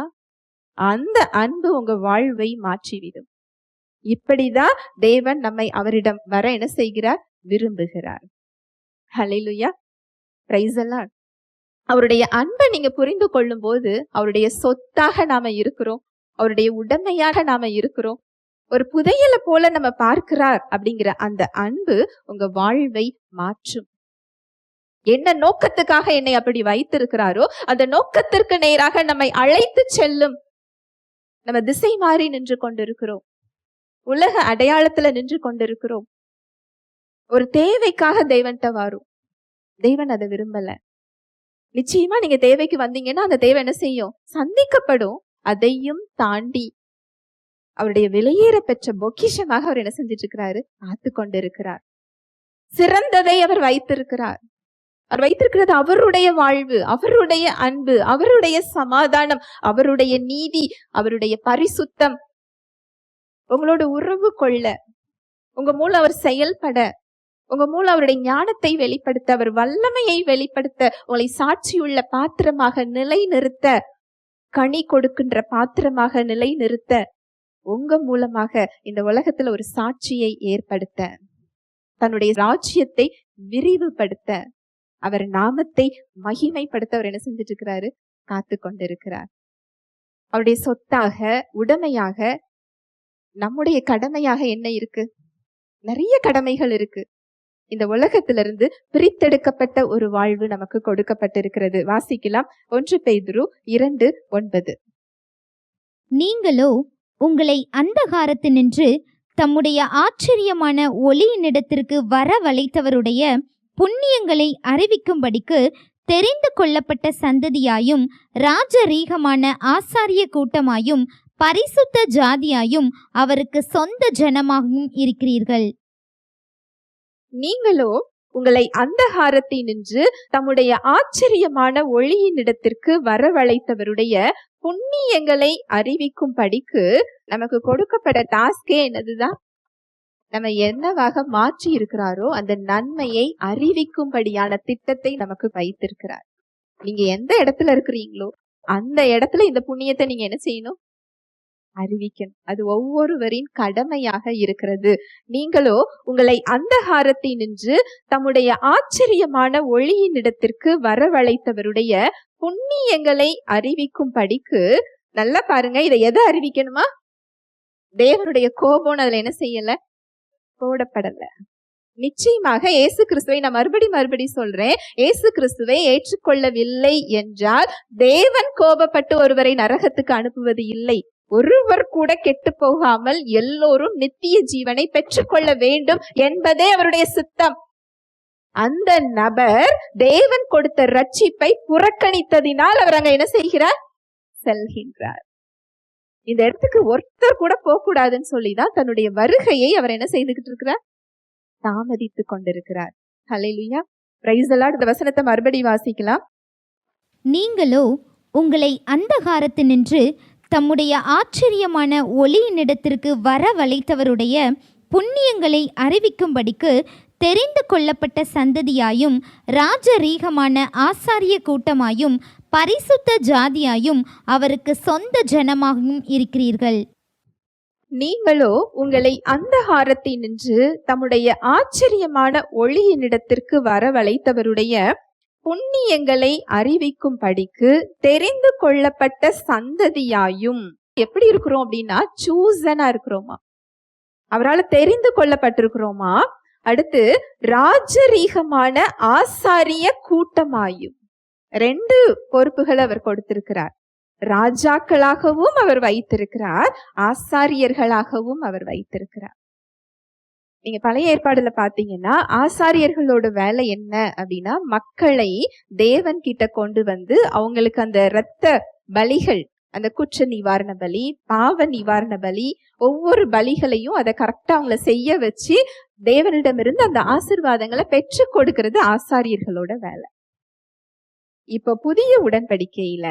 அந்த அன்பு உங்க வாழ்வை மாற்றிவிடும். இப்படிதான் தேவன் நம்மை அவரிடம் வர என்ன செய்கிறார்? விரும்புகிறார். ஹல்லேலூயா, பிரைஸ் தி லார்ட். அவருடைய அன்பை நீங்க புரிந்து கொள்ளும் போது அவருடைய சொத்தாக நாம இருக்கிறோம், அவருடைய உடைமையாக நாம இருக்கிறோம். ஒரு புதையலை போல நம்ம பார்க்கிறார் அப்படிங்கிற அந்த அன்பு உங்க வாழ்வை மாற்றும். என்ன நோக்கத்துக்காக என்னை அப்படி வைத்திருக்கிறாரோ அந்த நோக்கத்திற்கு நேராக நம்மை அழைத்து செல்லும். நம்ம திசை மாறி நின்று கொண்டிருக்கிறோம், உலக அடையாளத்துல நின்று கொண்டிருக்கிறோம். ஒரு தேவைக்காக தேவன்கிட்ட வரும், தேவன் அதை விரும்பல. நிச்சயமா நீங்க தேவைக்கு வந்தீங்கன்னா அந்த தேவை என்ன செய்யும்? சந்திக்கப்படும். அதையும் தாண்டி அவருடைய விலையேற பெற்ற பொக்கிஷமாக அவர் என்ன செஞ்சிட்டு இருக்கிறாரு? காத்து கொண்டிருக்கிறார். சிறந்ததை அவர் வைத்திருக்கிறார். அவர் வைத்திருக்கிறது அவருடைய வாழ்வு, அவருடைய அன்பு, அவருடைய சமாதானம், அவருடைய நீதி, அவருடைய பரிசுத்தம். உங்களோட உறவு கொள்ள, உங்க மூலம் அவர் செயல்பட, உங்க மூலம் அவருடைய ஞானத்தை வெளிப்படுத்த, அவர் வல்லமையை வெளிப்படுத்த, உங்களை சாட்சியுள்ள பாத்திரமாக நிலை நிறுத்த, கனி கொடுக்கின்ற பாத்திரமாக நிலை நிறுத்த, உங்க மூலமாக இந்த உலகத்துல ஒரு சாட்சியை ஏற்படுத்த, தன்னுடைய ராஜ்யத்தை விரிவுபடுத்த, அவர் நாமத்தை மகிமைப்படுத்த அவர் என்ன செஞ்சிட்டு இருக்கிறாரு? காத்து கொண்டிருக்கிறார். அவருடைய சொத்தாக, உடைமையாக, நம்முடைய கடமையாக என்ன இருக்கு? நிறைய கடமைகள் இருக்கு. இந்த உலகத்திலிருந்து பிரித்தெடுக்கப்பட்ட ஒரு வாழ்வு நமக்கு கொடுக்கப்பட்டிருக்கிறது. வாசிக்கலாம். 1 பேதுரு 2:9. நீங்களோ உங்களை அந்தகாரத்தினின்று தம்முடைய ஆச்சரியமான ஒளியினிடத்திற்கு வரவழைத்தவருடைய புண்ணியங்களை அறிவிக்கும்படிக்கு தெரிந்து கொள்ளப்பட்ட சந்ததியாயும் ராஜரீகமான ஆசாரிய கூட்டமாயும் பரிசுத்த ஜாதியாயும் அவருக்கு சொந்த ஜனமாகவும் இருக்கிறீர்கள். நீங்களோ உங்களை அந்தகாரத்தினின்று தம்முடைய ஆச்சரியமான ஒளியினிடத்திற்கு வரவழைத்தவருடைய புண்ணியங்களை அறிவிக்கும் படிக்கு நமக்கு கொடுக்கப்பட்ட டாஸ்கே என்னதுதான்? நம்ம என்னவாக மாற்றி இருக்கிறாரோ அந்த நன்மையை அறிவிக்கும்படியான திட்டத்தை நமக்கு வைத்திருக்கிறார். நீங்க எந்த இடத்துல இருக்கிறீங்களோ அந்த இடத்துல இந்த புண்ணியத்தை நீங்க என்ன செய்யணும்? அறிவிக்கணும். அது ஒவ்வொருவரின் கடமையாக இருக்கிறது. நீங்களோ உங்களை அந்தகாரத்தினின்று தம்முடைய ஆச்சரியமான ஒளியினிடத்திற்கு வரவழைத்தவருடைய புண்ணியங்களை அறிவிக்கும் படிக்கு, நல்லா பாருங்க, இதை எதை அறிவிக்கணுமா? தேவனுடைய கோபம் அதுல என்ன செய்யல? போடப்படல. நிச்சயமாக இயேசு கிறிஸ்துவை நான் மறுபடி சொல்றேன், இயேசு கிறிஸ்துவை ஏற்றுக்கொள்ளவில்லை என்றால் தேவன் கோபப்பட்டு ஒருவரை நரகத்துக்கு அனுப்புவது இல்லை. ஒருவர் கூட கெட்டு போகாமல் எல்லோரும் நித்திய ஜீவனை பெற்றுக்கொள்ள வேண்டும் என்பதே அவருடைய சித்தம். அந்த நபர் தேவன் கொடுத்த ரட்சிப்பை புறக்கணித்ததினால் அவர் அங்க என்ன செய்கிறார்? செல்கின்றார். இந்த இடத்துக்கு ஒருத்தர் கூட போக கூடாதுன்னு சொல்லிதான் தன்னுடைய வருகையை அவர் என்ன செய்துகிட்டு இருக்கிறார்? தாமதித்து கொண்டிருக்கிறார். ஹல்லேலூயா, பிரைஸ் தி லார்ட். இந்த வசனத்தை மறுபடி வாசிக்கலாம். நீங்களோ உங்களை அந்தகாரத்தினின்று தம்முடைய ஆச்சரியமான ஒளியினிடத்திற்கு வரவழைத்தவருடைய புண்ணியங்களை அறிவிக்கும்படிக்கு தெரிந்து கொள்ளப்பட்ட சந்ததியாயும் ராஜரீகமான ஆசாரிய கூட்டமாயும் பரிசுத்த ஜாதியாயும் அவருக்கு சொந்த ஜனமாகவும் இருக்கிறீர்கள். நீங்களோ உங்களை அந்தகாரத்தினின்று தம்முடைய ஆச்சரியமான ஒளியினிடத்திற்கு வரவழைத்தவருடைய புண்ணியங்களை அறிவிக்கும் படிக்கு தெரிந்து கொள்ளப்பட்ட சந்ததியாயும். எப்படி இருக்கிறோம் அப்படின்னா சூசனா இருக்கிறோமா, அவரால் தெரிந்து கொள்ளப்பட்டிருக்கிறோமா. அடுத்து ராஜரீகமான ஆசாரிய கூட்டமாயும். 2 பொறுப்புகளை அவர் கொடுத்திருக்கிறார். ராஜாக்களாகவும் அவர் வைத்திருக்கிறார், ஆசாரியர்களாகவும் அவர் வைத்திருக்கிறார். நீங்க பழைய ஏற்பாடுல பாத்தீங்கன்னா ஆசாரியர்களோட வேலை என்ன அப்படின்னா, மக்களை தேவன் கிட்ட கொண்டு வந்து அவங்களுக்கு அந்த இரத்த பலிகள், அந்த குற்ற நிவாரண பலி, பாவ நிவாரண பலி, ஒவ்வொரு பலிகளையும் அதை கரெக்டா அவங்கள செய்ய வச்சு தேவனிடமிருந்து அந்த ஆசீர்வாதங்களை பெற்று கொடுக்கிறது ஆசாரியர்களோட வேலை. இப்ப புதிய உடன்படிக்கையில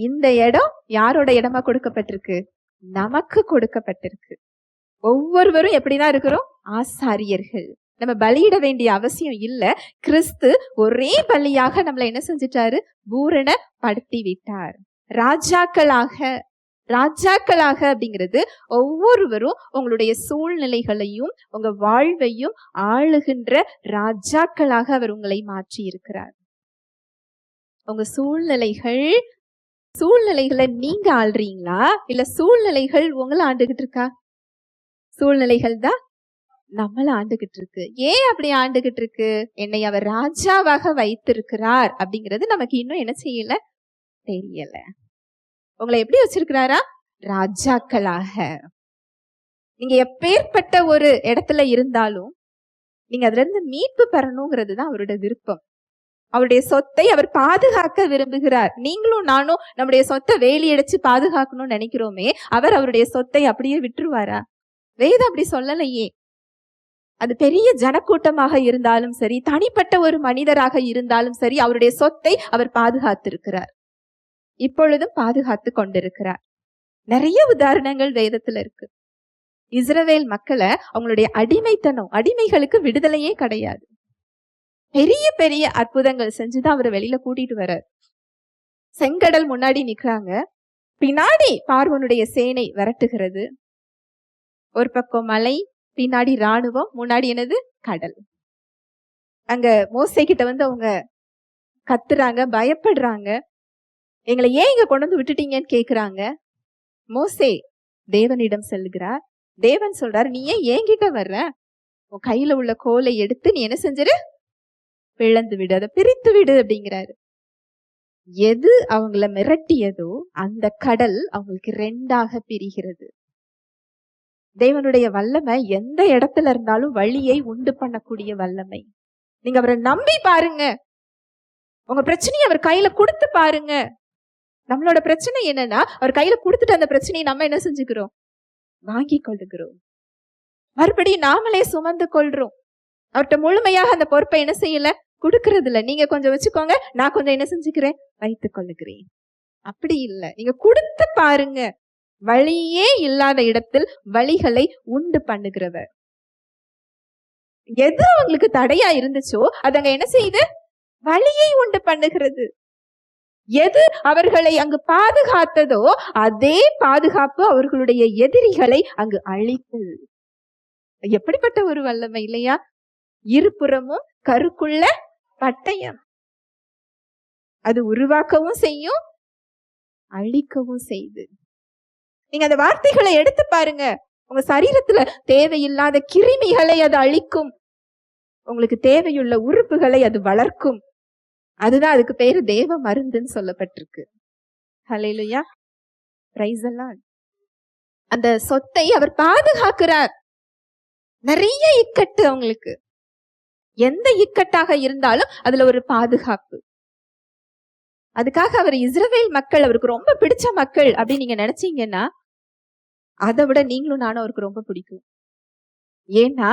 இந்த இடம் யாரோட இடமா கொடுக்கப்பட்டிருக்கு? நமக்கு கொடுக்கப்பட்டிருக்கு. ஒவ்வொருவரும் எப்படிதான் இருக்கிறோம்? ஆசாரியர்கள். நம்ம பலியிட வேண்டிய அவசியம் இல்ல. கிறிஸ்து ஒரே பலியாக நம்மள என்ன செஞ்சிட்டாரு? பூரணப்படுத்தி விட்டார். ராஜாக்களாக அப்படிங்கிறது ஒவ்வொருவரும் உங்களுடைய சூழ்நிலைகளையும் உங்க வாழ்வையும் ஆளுகின்ற ராஜாக்களாக அவர் உங்களை மாற்றி இருக்கிறார். உங்க சூழ்நிலைகளை நீங்க ஆள்றீங்களா, இல்ல சூழ்நிலைகள் உங்களை ஆண்டுகிட்டு இருக்கா? சூழ்நிலைகள் தான் நம்மள ஆண்டுகிட்டு இருக்கு. ஏன் அப்படி ஆண்டுகிட்டு இருக்கு? என்னை அவர் ராஜாவாக வைத்திருக்கிறார் அப்படிங்கிறது நமக்கு இன்னும் என்ன செய்யல, தெரியல. உங்களை எப்படி வச்சிருக்கிறாரா? ராஜாக்களாக. நீங்க எப்பேற்பட்ட ஒரு இடத்துல இருந்தாலும் நீங்க அதுல இருந்து மீட்பு பெறணுங்கிறது தான் அவரோட விருப்பம். அவருடைய சொத்தை அவர் பாதுகாக்க விரும்புகிறார். நீங்களும் நானும் நம்முடைய சொத்தை வேலியடைச்சு பாதுகாக்கணும்னு நினைக்கிறோமே, அவர் அவருடைய சொத்தை அப்படியே விட்டுருவாரா? வேதம் அப்படி சொல்லலையே. அது பெரிய ஜனக்கூட்டமாக இருந்தாலும் சரி, தனிப்பட்ட ஒரு மனிதராக இருந்தாலும் சரி, அவருடைய சொத்தை அவர் பாதுகாத்திருக்கிறார், இப்பொழுதும் பாதுகாத்து கொண்டிருக்கிறார். நிறைய உதாரணங்கள் வேதத்துல இருக்கு. இஸ்ரவேல் மக்களை அவங்களுடைய அடிமைகளுக்கு விடுதலையே கிடையாது. பெரிய பெரிய அற்புதங்கள் செஞ்சுதான் அவரை வெளியில கூட்டிட்டு வர்றார். செங்கடல் முன்னாடி நிக்கிறாங்க, பின்னாடி பார்வோனுடைய சேனை விரட்டுகிறது. ஒரு பக்கம் மலை, பின்னாடி ராணுவம், முன்னாடி என்னது? கடல். அங்க மோசே கிட்ட வந்து அவங்க கத்துறாங்க, பயப்படுறாங்க. எங்களை ஏன் இங்க கொண்டு வந்து விட்டுட்டீங்கன்னு கேக்குறாங்க. மோசே தேவனிடம் செல்கிறார். தேவன் சொல்றாரு, நீ ஏன் என்கிட்ட வர்ற? உன் கையில உள்ள கோலை எடுத்து நீ என்ன செஞ்சிரு? பிளந்து விடு, அதை பிரித்து விடு அப்படிங்கிறாரு. எது அவங்கள மிரட்டியதோ அந்த கடல் அவங்களுக்கு 2ஆக பிரிகிறது. தேவனுடைய வல்லமை எந்த இடத்துல இருந்தாலும் வழியை உண்டு பண்ணக்கூடிய வல்லமை. நீங்க அவரை நம்பி பாருங்க. உங்க பிரச்சனையை அவர் கையில கொடுத்து பாருங்க. நம்மளோட பிரச்சனை என்னன்னா, அவர் கையில கொடுத்துட்டு அந்த பிரச்சனையை நம்ம என்ன செஞ்சுக்கிறோம்? வாங்கி கொள்ளுகிறோம். மறுபடியும் நாமளே சுமந்து கொள்றோம். அவர்கிட்ட முழுமையாக அந்த பொறுப்பை என்ன செய்யல, கொடுக்கறது இல்ல. நீங்க கொஞ்சம் வச்சுக்கோங்க, நான் கொஞ்சம் என்ன செஞ்சுக்கிறேன், வைத்துக் கொள்ளுகிறேன். அப்படி இல்லை. நீங்க கொடுத்து பாருங்க. வழியே இல்லாத இடத்தில் வழிகளை உண்டு பண்ணுகிறவர். எது அவங்களுக்கு தடையா இருந்துச்சோ அதங்க என்ன செய்யுது? வழியை உண்டு பண்ணுகிறது. எது அவர்களை அங்கு பாதுகாத்ததோ அதே பாதுகாப்பு அவர்களுடைய எதிரிகளை அங்கு அழித்தது. எப்படிப்பட்ட ஒரு வல்லமை இல்லையா? இருபுறமும் கருக்குள்ள பட்டயம். அது உருவாக்கவும் செய்யும், அழிக்கவும் செய்து. நீங்க அந்த வார்த்தைகளை எடுத்து பாருங்க. உங்க சரீரத்துல தேவையில்லாத கிருமிகளை அது அழிக்கும், உங்களுக்கு தேவையுள்ள உறுப்புகளை அது வளர்க்கும். அதுதான் அதுக்கு பேரு தேவ மருந்துன்னு சொல்லப்பட்டிருக்கு. ஹல்லேலூயா, பிரைஸ் தி லார்ட். அந்த சொத்தை அவர் பாதுகாக்கிறார். நிறைய இக்கட்டு அவங்களுக்கு, எந்த இக்கட்டாக இருந்தாலும் அதுல ஒரு பாதுகாப்பு. அதுக்காக அவர் இஸ்ரவேல் மக்கள் அவருக்கு ரொம்ப பிடிச்ச மக்கள் அப்படின்னு நீங்க நினைச்சீங்கன்னா அதை விட நீங்களும் நானும் அவருக்கு ரொம்ப பிடிக்கும். ஏன்னா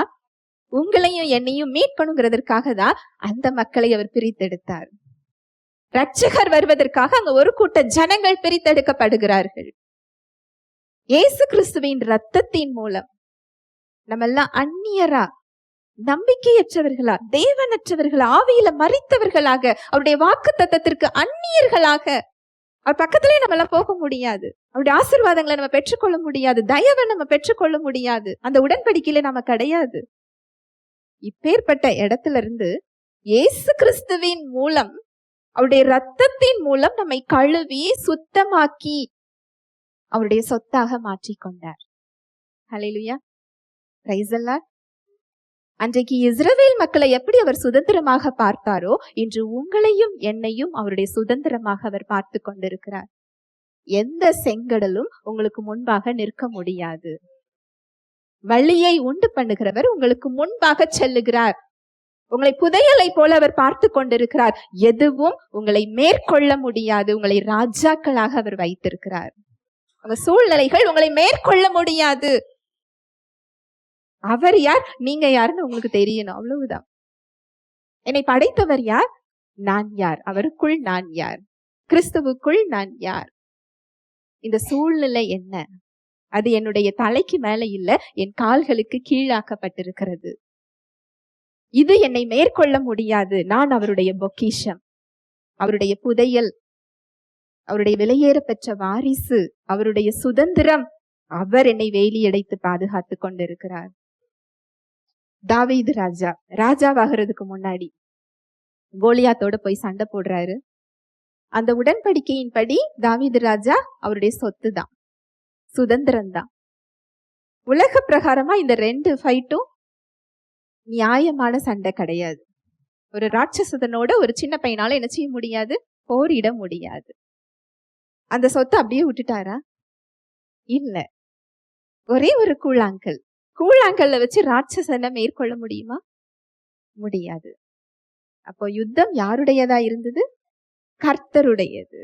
உங்களையும் என்னையும் மீட்கணுங்கிறதுக்காக தான் அந்த மக்களை அவர் பிரித்தெடுத்தார். ரட்சகர் வருவதற்காக அங்க ஒரு கூட்ட ஜனங்கள் பிரித்தெடுக்கப்படுகிறார்கள். இயேசு கிறிஸ்துவின் இரத்தத்தின் மூலம் நம்ம எல்லாம் அந்நியரா, நம்பிக்கையற்றவர்களா, தேவனற்றவர்களா, ஆவியில மரித்தவர்களாக, அவருடைய வாக்கு தத்தத்திற்கு அந்நியர்களாக, அவர் பக்கத்திலே நம்ம எல்லாம் போக முடியாது. அவருடைய ஆசீர்வாதங்களை நம்ம பெற்றுக்கொள்ள முடியாது, தயவை நம்ம பெற்றுக்கொள்ள முடியாது. அந்த உடன்படிக்கையில நம்ம கிடையாது. இப்பேற்பட்ட இடத்துல இருந்து இயேசு கிறிஸ்துவின் மூலம் அவருடைய ரத்தத்தின் மூலம் நம்மை கழுவி சுத்தமாக்கி அவருடைய சொத்தாக மாற்றிக்கொண்டார். ஹல்லேலூயா, பிரைஸ் தி லார்ட். அன்றைக்கு இஸ்ரவேல் மக்களை எப்படி அவர் சுதந்திரமாக பார்த்தாரோ, இன்று உங்களையும் என்னையும் அவருடைய சுதந்திரமாக அவர் பார்த்து கொண்டிருக்கிறார். எந்த செங்கடலும் உங்களுக்கு முன்பாக நிற்க முடியாது. வழியை உண்டு பண்ணுகிறவர் உங்களுக்கு முன்பாக செல்லுகிறார். உங்களை புதையலை போல அவர் பார்த்து கொண்டிருக்கிறார். எதுவும் உங்களை மேற்கொள்ள முடியாது. உங்களை ராஜாக்களாக அவர் வைத்திருக்கிறார். உங்க சூழ்நிலைகள் உங்களை மேற்கொள்ள முடியாது. அவர் யார், நீங்க யாருன்னு உங்களுக்கு தெரியணும், அவ்வளவுதான். என்னை படைத்தவர் யார், நான் யார், அவருக்குள் நான் யார், கிறிஸ்துவுக்குள் நான் யார். இந்த சூழ்நிலை என்ன, அது என்னுடைய தலைக்கு மேல இல்ல, என் கால்களுக்கு கீழாக்கப்பட்டிருக்கிறது. இது என்னை மேற்கொள்ள முடியாது. நான் அவருடைய பொக்கிஷம், அவருடைய புதையல், அவருடைய விலையேற பெற்ற வாரிசு, அவருடைய சுதந்திரம். அவர் என்னை வேலியடைத்து பாதுகாத்து கொண்டிருக்கிறார். தாவீது ராஜாவாகிறதுக்கு முன்னாடி கோலியாத்தோட போய் சண்டை போடுறாரு. அந்த உடன்படிக்கையின்படி தாவீது ராஜா அவருடைய சொத்து தான், சுதந்திரம் தான். உலக பிரகாரமா இந்த 2 ஃபைட்டும் நியாயமான சண்டை கிடையாது. ஒரு ராட்சசனோட ஒரு சின்ன பையனால என்ன செய்ய முடியாது, போரிட முடியாது. அந்த சொத்தை அப்படியே விட்டுட்டாரா? இல்ல. ஒரே ஒரு கூழாங்கல்ல வச்சு ராட்சசனை மேற்கொள்ள முடியுமா? முடியாது. அப்போ யுத்தம் யாருடையதா இருந்தது? கர்த்தருடையது.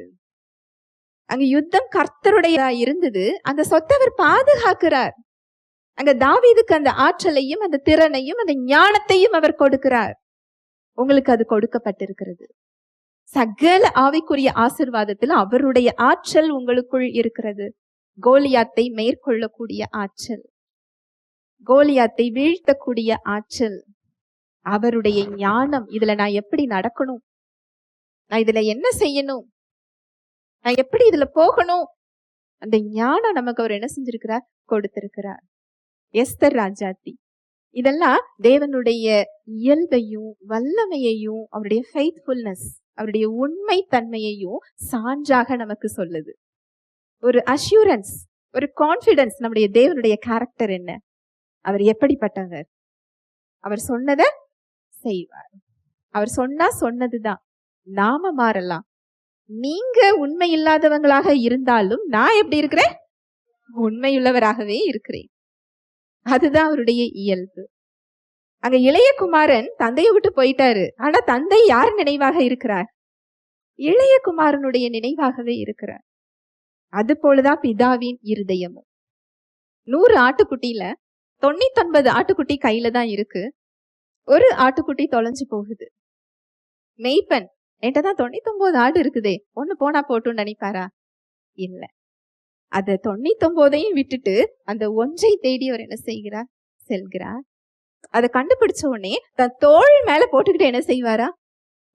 அங்க யுத்தம் கர்த்தருடையதா இருந்தது. அந்த சொத்தை அவர் பாதுகாக்கிறார். அங்க தாவீதுக்கு அந்த ஆற்றலையும் அந்த திறனையும் அந்த ஞானத்தையும் அவர் கொடுக்கிறார். உங்களுக்கு அது கொடுக்கப்பட்டிருக்கிறது. சகல ஆவிக்குரிய ஆசீர்வாதத்தில் அவருடைய ஆற்றல் உங்களுக்குள் இருக்கிறது. கோலியாத்தை மேற்கொள்ளக்கூடிய ஆற்றல், கோலியாத்தை வீழ்த்தக்கூடிய ஆற்றல், அவருடைய ஞானம். இதுல நான் எப்படி நடக்கணும், நான் இதுல என்ன செய்யணும், நான் எப்படி இதுல போகணும், அந்த ஞானம் நமக்கு அவர் என்ன செஞ்சிருக்கிறார், கொடுத்திருக்கிறார். எஸ்தர் ராஜாத்தி, இதெல்லாம் தேவனுடைய இயல்பையும் வல்லமையையும் அவருடைய ஃபெய்த்ஃபுல்னஸ், அவருடைய உண்மை தன்மையையும் சான்றாக நமக்கு சொல்லுது. ஒரு அஷ்யூரன்ஸ், ஒரு கான்ஃபிடன்ஸ். நம்முடைய தேவனுடைய கேரக்டர் என்ன, அவர் எப்படிப்பட்டவர், அவர் சொன்னதை செய்வார். அவர் சொன்னா சொன்னதுதான். நாம மாறலாம். நீங்க உண்மை இல்லாதவங்களாக இருந்தாலும் நான் எப்படி இருக்கிறேன், உண்மையுள்ளவராகவே இருக்கிறேன். அதுதான் அவருடைய இயல்பு. அங்க இளைய குமாரன் தந்தையை விட்டு போயிட்டாரு. ஆனா தந்தை யார் நினைவாக இருக்கிறார், இளைய குமாரனுடைய நினைவாகவே இருக்கிறார். அது போலதான் பிதாவின் இருதயமும். 100 ஆட்டுக்குட்டியில 99 ஆட்டுக்குட்டி கையில தான் இருக்கு. ஒரு ஆட்டுக்குட்டி தொலைஞ்சு போகுது. மெய்ப்பன் என்கிட்டதான் 99 ஆடு இருக்குதே, ஒண்ணு போனா போட்டுன்னு நினைப்பாரா? இல்ல. அத 99ஐயும் விட்டுட்டு அந்த ஒன்றை தேடி அவர் என்ன செய்கிறார், செல்கிறார். அதை கண்டுபிடிச்ச உடனே தன் தோள் மேல போட்டுக்கிட்டு என்ன செய்வாரா,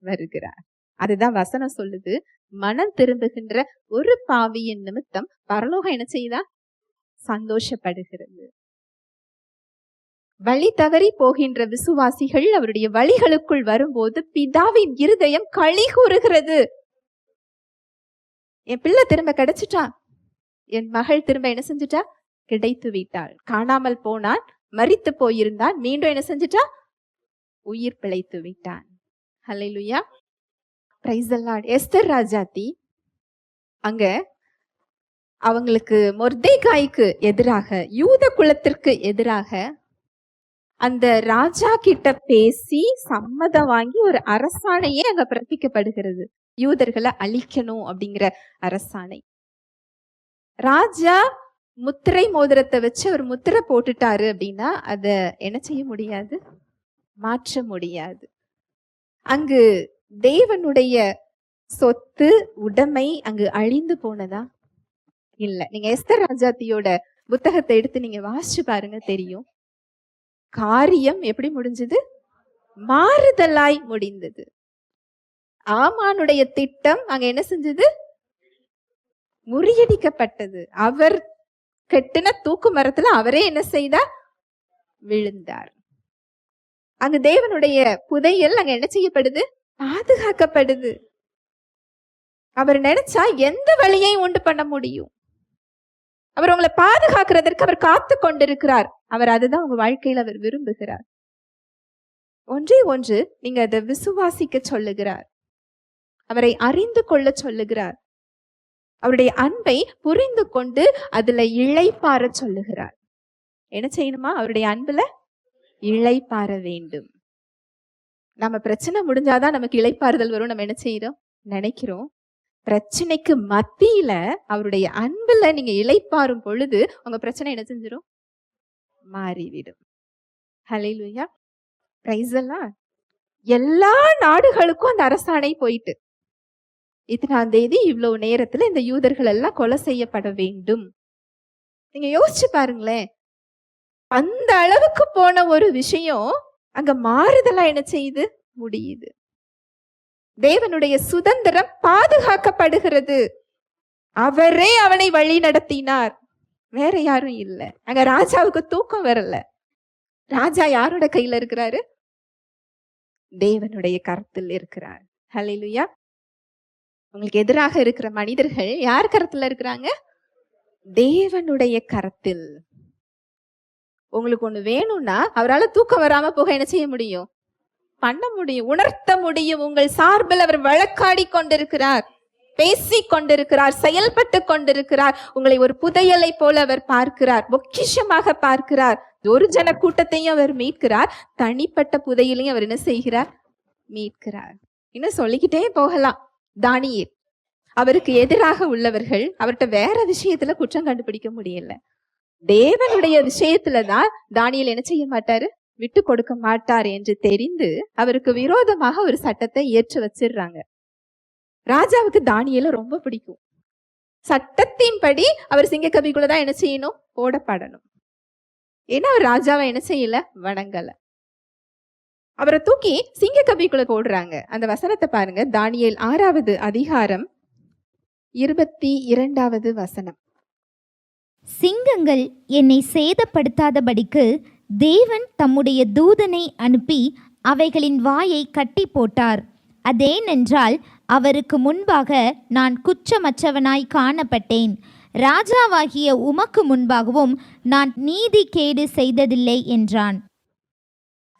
வருகிறார். அதுதான் வசனம் சொல்லுது, மனம் திரும்புகின்ற ஒரு பாவியின் நிமித்தம் பரலோகம் என்ன செய்தா, சந்தோஷப்படுகிறது. வழி தவறி போகின்ற விசுவாசிகள் அவருடைய வழிகளுக்குள் வரும்போது பிதாவின் இருதயம் களி கூறுகிறது. என் பிள்ளை திரும்ப கிடைச்சிட்டா, என் மகள் திரும்ப என்ன செஞ்சுட்டா, கிடைத்து விட்டாள். காணாமல் போனான், மரித்து போயிருந்தான், மீண்டும் என்ன செஞ்சுட்டா, உயிர் பிழைத்து விட்டான். Hallelujah, praise the Lord. Esther Rajathi அங்க அவங்களுக்கு மொர்தெகாய்க்கு எதிராக, யூத குலத்திற்கு எதிராக அந்த ராஜா கிட்ட பேசி சம்மதம் வாங்கி ஒரு அரசாணையே அங்க பிறப்பிக்கப்படுகிறது. யூதர்களை அழிக்கணும் அப்படிங்கிற அரசாணை. ராஜா முத்திரை மோதிரத்தை வச்சு ஒரு முத்திரை போட்டுட்டாரு அப்படின்னா அத என்ன செய்ய முடியாது, மாற்ற முடியாது. அங்கு தேவனுடைய சொத்து உடைமை அங்கு அழிந்து போனதா? இல்ல. நீங்க எஸ்தர் ராஜாத்தியோட புத்தகத்தை எடுத்து நீங்க வாசிச்சு பாருங்க, தெரியும். காரியம் எப்படி முடிஞ்சது, மாறுதலாய் முடிந்தது. ஆமானுடைய திட்டம் அங்க என்ன செஞ்சது, முறியடிக்கப்பட்டது. அவர் கெட்டின தூக்கு மரத்துல அவரே என்ன செய்தார், விழுந்தார். அங்கு தேவனுடைய புதையல் அங்க என்ன செய்யப்படுது, பாதுகாக்கப்படுது. அவர் நினைச்சா எந்த வழியை உண்டு பண்ண முடியும். அவர் உங்களை பாதுகாக்கிறதற்கு அவர் காத்து கொண்டிருக்கிறார். அவர் அதுதான் உங்க வாழ்க்கையில் அவர் விரும்புகிறார். ஒன்றே ஒன்று, நீங்க அதை விசுவாசிக்க சொல்லுகிறார். அவரை அறிந்து கொள்ள சொல்லுகிறார். அவருடைய அன்பை புரிந்து கொண்டு அதுல இளைப்பாற சொல்லுகிறார். என்ன செய்யணுமா? அவருடைய அன்புல இளைப்பாற வேண்டும். நம்ம பிரச்சனை முடிஞ்சாதான் நமக்கு இளைப்பாறுதல் வரும் நம்ம என்ன செய்யறோம் நினைக்கிறோம். பிரச்சனைக்கு மத்தியில அவருடைய அன்புல நீங்க இளைப்பாறும் பொழுது உங்க பிரச்சனை என்ன செஞ்சிடும்? மாறிவிடும். ஹல்லேலூயா, பிரைஸ் எல்லாம். எல்லா நாடுகளுக்கும் அந்த அரசாணை போயிட்டு, இத்தனாம் தேதி இவ்வளவு நேரத்துல இந்த யூதர்கள் எல்லாம் கொலை செய்யப்பட வேண்டும். நீங்க யோசிச்சு பாருங்களேன், அந்த அளவுக்கு போன ஒரு விஷயம் அங்க மாறுதலா என்ன செய்யுது? முடியுது. தேவனுடைய சுதந்திரம் பாதுகாக்கப்படுகிறது. அவரே அவனை வழி நடத்தினார், வேற யாரும் இல்லை. அங்க ராஜாவுக்கு தூக்கம் வரல. ராஜா யாரோட கையில இருக்கிறாரு? தேவனுடைய கரத்தில் இருக்கிறார். ஹல்லேலூயா. உங்களுக்கு எதிராக இருக்கிற மனிதர்கள் யார் கரத்துல இருக்கிறாங்க? தேவனுடைய கரத்தில். உங்களுக்கு ஒண்ணு வேணும்னா அவரால் தூக்கம் வராம போக என்ன செய்ய முடியும்? பண்ண முடியும், உணர்த்த முடியும். உங்கள் சார்பில் அவர் வழக்காடி கொண்டிருக்கிறார், பேசிக் கொண்டிருக்கிறார், செயல்பட்டு கொண்டிருக்கிறார். உங்களை ஒரு புதையலை போல அவர் பார்க்கிறார், பொக்கிஷமாக பார்க்கிறார். ஒரு ஜன கூட்டத்தையும் அவர் மீட்கிறார், தனிப்பட்ட புதையலையும் அவர் என்ன செய்கிறார்? மீட்கிறார். இன்னும் சொல்லிக்கிட்டே போகலாம். தானியேல், அவருக்கு எதிராக உள்ளவர்கள் அவர்கிட்ட வேற விஷயத்துல குற்றம் கண்டுபிடிக்க முடியல. தேவனுடைய விஷயத்துலதான் தானியேல் என்ன செய்ய மாட்டாரு? விட்டு கொடுக்க மாட்டார் என்று தெரிந்து அவருக்கு விரோதமாக ஒரு சட்டத்தை ஏற்று வச்சிடுறாங்க. ராஜாவுக்கு தானியேல ரொம்ப பிடிக்கும். சட்டத்தின்படி அவர் சிங்கக்கபிக்குள்ளதான் என்ன செய்யணும்? போடப்படணும். ஏன்னா அவர் ராஜாவை என்ன செய்யல? வணங்கல. அவரை தூக்கி சிங்கக்கபிக்குள்ள போடுறாங்க. அந்த வசனத்தை பாருங்க, தானியேல் 6வது அதிகாரம் 22வது வசனம். சிங்கங்கள் என்னை சேதப்படுத்தாதபடிக்கு தேவன் தம்முடைய தூதனை அனுப்பி அவைகளின் வாயை கட்டி போட்டார். அதேனென்றால் அவருக்கு முன்பாக நான் குற்றமற்றவனாய் காணப்பட்டேன். ராஜாவாகிய உமக்கு முன்பாகவும் நான் நீதி கேடு செய்ததில்லை என்றான்.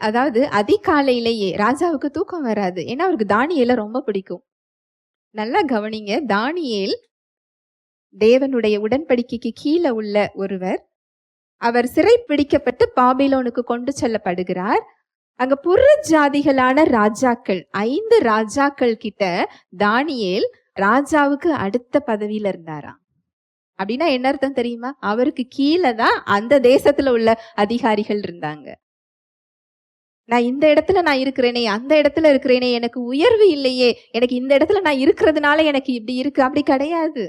அதாவது அதிகாலையிலேயே ராஜாவுக்கு தூக்கம் வராது. ஏன்னா அவருக்கு தானியேல ரொம்ப பிடிக்கும். நல்லா கவனிங்க, தானியேல் தேவனுடைய உடன்படிக்கைக்கு கீழே உள்ள ஒருவர். அவர் சிறை பிடிக்கப்பட்டு பாபிலோனுக்கு கொண்டு செல்லப்படுகிறார். அங்க புற ஜாதிகளான ராஜாக்கள், 5 ராஜாக்கள் கிட்ட தானியேல் ராஜாவுக்கு அடுத்த பதவியில இருந்தாராம். அப்படின்னா என்ன அர்த்தம் தெரியுமா? அவருக்கு கீழே தான் அந்த தேசத்துல உள்ள அதிகாரிகள் இருந்தாங்க. நான் இந்த இடத்துல நான் இருக்கிறேனே, அந்த இடத்துல இருக்கிறேனே, எனக்கு உயர்வு இல்லையே, எனக்கு இந்த இடத்துல நான் இருக்கிறதுனால எனக்கு இப்படி இருக்கு, அப்படி கிடையாது.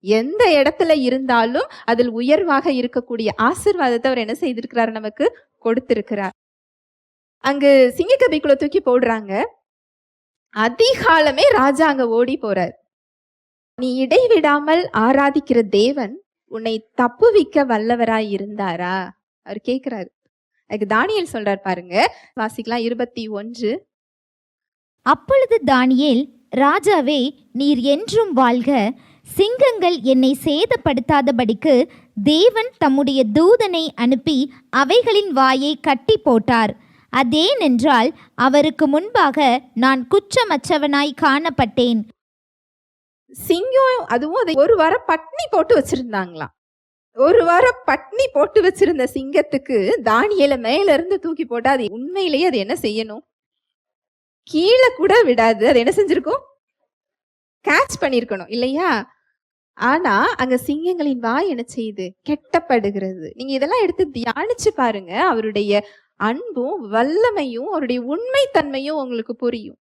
எந்த இடத்துல இருந்தாலும் அதில் உயர்வாக இருக்கக்கூடிய ஆசீர்வாதத்தை அவர் என்ன செய்திருக்கிறார்? நமக்கு கொடுத்திருக்கிறார். அங்கு சிங்கக்கபிக்குள்ள தூக்கி போடுறாங்க. அதிகாலமே ராஜா அங்க ஓடி போறார். நீ இடைவிடாமல் ஆராதிக்கிற தேவன் உன்னை தப்புவிக்க வல்லவராய் இருந்தாரா? அவர் கேட்கிறாரு. அதுக்கு தானியேல் சொல்றார் பாருங்க, வாசிக்கலாம் 21. அப்பொழுது தானியேல், ராஜாவே, நீர் என்றும் வாழ்க. சிங்கங்கள் என்னை சேதப்படுத்தாதபடிக்கு தேவன் தம்முடைய தூதனை அனுப்பி அவைகளின் வாயை கட்டி போட்டார். அதேனென்றால் அவருக்கு முன்பாக நான் குற்றமற்றவனாய் காணப்பட்டேன். சிங்கம், அதுவும் அதை ஒரு வாரம் பட்னி போட்டு வச்சிருந்தாங்களாம். ஒரு வாரம் பட்னி போட்டு வச்சிருந்த சிங்கத்துக்கு தானியேல மேல இருந்து தூக்கி போட்டா அது உண்மையிலேயே அது என்ன செய்யணும்? கீழே கூட விடாது. அது என்ன செஞ்சிருக்கும்? கேட்ச் பண்ணிருக்கணும் இல்லையா? ஆனா அங்க சிங்கங்களின் வாய் என்ன செய்யுது? கெட்டப்படுகிறது. நீங்க இதெல்லாம் எடுத்து தியானிச்சு பாருங்க. அவருடைய அன்பும் வல்லமையும் அவருடைய உண்மை தன்மையும் உங்களுக்கு புரியும்.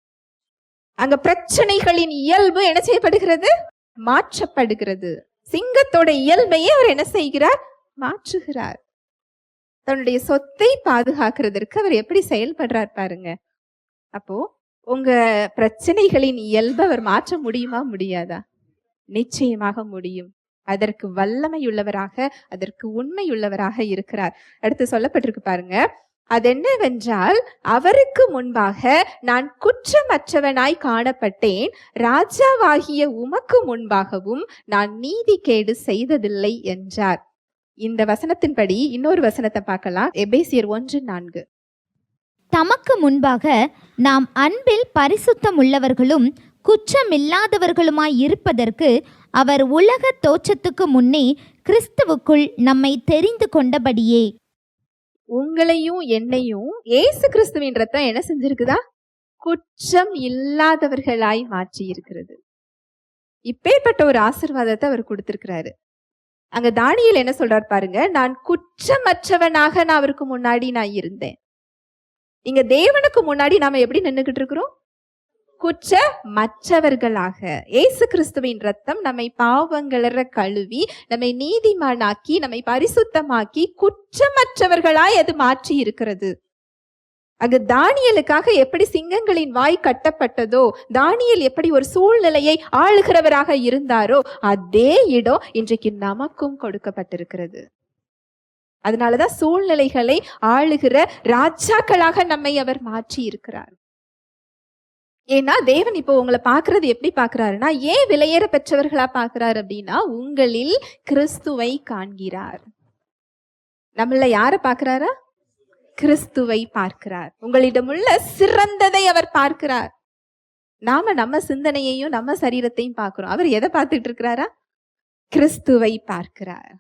அங்க பிரச்சனைகளின் இயல்பு என்ன செய்யப்படுகிறது? மாற்றப்படுகிறது. சிங்கத்தோட இயல்பையே அவர் என்ன செய்கிறார்? மாற்றுகிறார். தன்னுடைய சொத்தை பாதுகாக்கிறதற்கு அவர் எப்படி செயல்படுறார் பாருங்க. அப்போ உங்க பிரச்சனைகளின் இயல்பை அவர் மாற்ற முடியுமா? முடியாதா? நிச்சயமாக முடியும். அதற்கு வல்லமை உள்ளவராக, அதற்கு உண்மை உள்ளவராக இருக்கிறார். அடுத்து சொல்லப்பட்டிருக்கு பாருங்க, அதென்னவென்றால், அவருக்கு முன்பாக நான் குற்றமற்றவனாய் காணப்பட்டேன், ராஜாவாகிய உமக்கு முன்பாகவும் நான் நீதிகேடு செய்ததில்லை என்றார். இந்த வசனத்தின்படி இன்னொரு வசனத்தை பார்க்கலாம். எபேசியர் 1:4. தமக்கு முன்பாக நாம் அன்பில் பரிசுத்தமுள்ளவர்களும் குற்றமில்லாதவர்களுமாய் இருப்பதற்கு அவர் உலக தோற்றத்துக்கு முன்னே கிறிஸ்துவுக்குள் நம்மை தெரிந்து கொண்டபடியே. உங்களையும் என்னையும் இயேசு கிறிஸ்துவின் ரத்தம் என்ன செஞ்சிருக்குதா? குற்றம் இல்லாதவர்களாய் மாற்றி இருக்கிறது. இப்பேற்பட்ட ஒரு ஆசீர்வாதத்தை அவர் கொடுத்திருக்கிறாரு. அங்க தானியேல் என்ன சொல்றார் பாருங்க, நான் குற்றமற்றவனாக நான் அவருக்கு முன்னாடி நான் இருந்தேன். இங்க தேவனுக்கு முன்னாடி நாம எப்படி நின்னுகிட்டு இருக்கிறோம்? குற்றமற்றவர்களாக. இயேசு கிறிஸ்துவின் ரத்தம் நம்மை பாவங்களற கழுவி நம்மை நீதிமானாக்கி நம்மை பரிசுத்தமாக்கி குற்றமற்றவர்களாய் அது மாற்றி இருக்கிறது. அங்கு தானியேலுக்காக எப்படி சிங்கங்களின் வாய் கட்டப்பட்டதோ, தானியேல் எப்படி ஒரு சூழ்நிலையை ஆளுகிறவராக இருந்தாரோ, அதே இடம் இன்றைக்கு நமக்கும் கொடுக்கப்பட்டிருக்கிறது. அதனாலதான் சூழ்நிலைகளை ஆளுகிற ராஜாக்களாக நம்மை அவர் மாற்றி இருக்கிறார். ஏன்னா தேவன் இப்போ உங்களை பார்க்கறது எப்படி பார்க்கிறாருன்னா, ஏன் விலையேற பெற்றவர்களா பார்க்கிறார் அப்படின்னா, உங்களில் கிறிஸ்துவை காண்கிறார். நம்மள யார பார்க்கிறாரா? கிறிஸ்துவை பார்க்கிறார். உங்களிடமுள்ள சிறந்ததை அவர் பார்க்கிறார். நாம நம்ம சிந்தனையையும் நம்ம சரீரத்தையும் பார்க்கிறோம். அவர் எதை பார்த்துட்டு இருக்கிறாரா? கிறிஸ்துவை பார்க்கிறார்.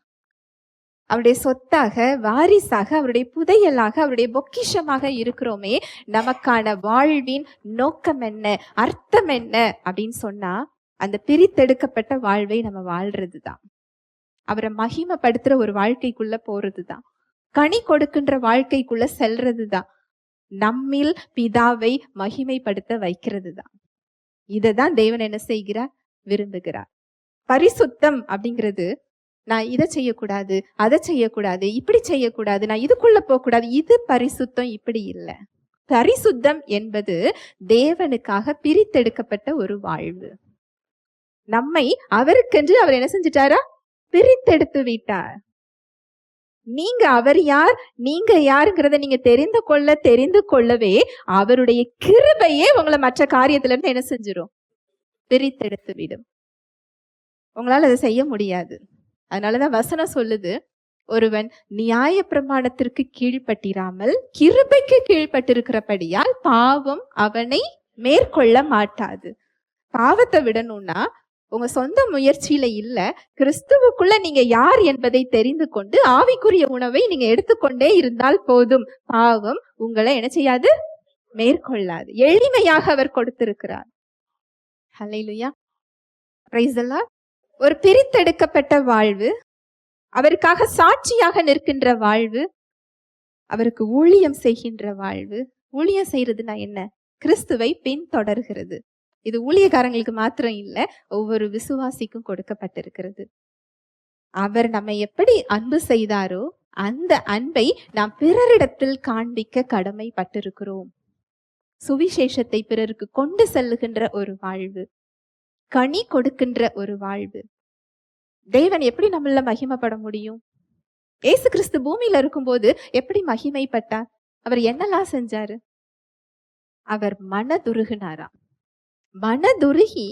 அவருடைய சொத்தாக, வாரிசாக, அவருடைய புதையலாக, அவருடைய பொக்கிஷமாக இருக்கிறோமே. நமக்கான வாழ்வின் நோக்கம் என்ன, அர்த்தம் என்ன அப்படின்னு சொன்னா, அந்த பிரித்தெடுக்கப்பட்ட வாழ்வை நம்ம வாழ்றதுதான். அவரை மகிமைப்படுத்துற ஒரு வாழ்க்கைக்குள்ள போறதுதான். கனி கொடுக்கின்ற வாழ்க்கைக்குள்ள செல்றதுதான். நம்மில் பிதாவை மகிமைப்படுத்த வைக்கிறது தான். இததான் தேவன் என்ன செய்கிறார்? விரும்புகிறார். பரிசுத்தம் அப்படிங்கிறது, நான் இதை செய்யக்கூடாது, அதை செய்யக்கூடாது, இப்படி செய்யக்கூடாது, நான் இதுக்குள்ள போகக்கூடாது, இது பரிசுத்தம் இப்படி இல்லை. பரிசுத்தம் என்பது தேவனுக்காக பிரித்தெடுக்கப்பட்ட ஒரு வாழ்வு. நம்மை அவருக்கென்று அவர் என்ன செஞ்சிட்டாரா? பிரித்தெடுத்து விட்டார். நீங்க அவர் யார், நீங்க யாருங்கிறத நீங்க தெரிந்து கொள்ளவே அவருடைய கிருபையே உங்களை மற்ற காரியத்துல இருந்து என்ன செஞ்சிடும்? பிரித்தெடுத்து விடும். உங்களால அதை செய்ய முடியாது. அதனாலதான் வசனம் சொல்லுது, ஒருவன் நியாய பிரமாணத்திற்கு கீழ்ப்பட்டிராமல் கிருபைக்கு கீழ்ப்பட்டிருக்கிறபடியால் பாவம் அவனை மேற்கொள்ள மாட்டாது. பாவத்தை விடணும்னா உங்க சொந்த முயற்சியில இல்ல, கிறிஸ்துவுக்குள்ள நீங்க யார் என்பதை தெரிந்து கொண்டு ஆவிக்குரிய உணவை நீங்க எடுத்துக்கொண்டே இருந்தால் போதும். பாவம் உங்களை என்ன செய்யாது? மேற்கொள்ளாது. எளிமையாக அவர் கொடுத்திருக்கிறார். ஹல்லேலூயா, பிரைஸ் தி லார்ட். ஒரு பிரித்தெடுக்கப்பட்ட வாழ்வு, அவருக்காக சாட்சியாக நிற்கின்ற வாழ்வு, அவருக்கு ஊழியம் செய்கின்ற வாழ்வு. ஊழியம் செய்யறதுனா என்ன? கிறிஸ்துவை பின்தொடர்கிறது. இது ஊழியக்காரங்களுக்கு மாத்திரம் இல்ல, ஒவ்வொரு விசுவாசிக்கும் கொடுக்கப்பட்டிருக்கிறது. அவர் நம்மை எப்படி அன்பு செய்தாரோ அந்த அன்பை நாம் பிறரிடத்தில் காண்பிக்க கடமைப்பட்டிருக்கிறோம். சுவிசேஷத்தை பிறருக்கு கொண்டு செல்லுகின்ற ஒரு வாழ்வு, கனி கொடுக்கின்ற ஒரு வாழ்வு. தேவன் எப்படி நம்மள மகிமைப்பட முடியும்? ஏசு கிறிஸ்து பூமியில இருக்கும்போது எப்படி மகிமைப்பட்டார்? அவர் என்னெல்லாம் செஞ்சாரு? அவர் மனதுருகினாராம். மனதுருகி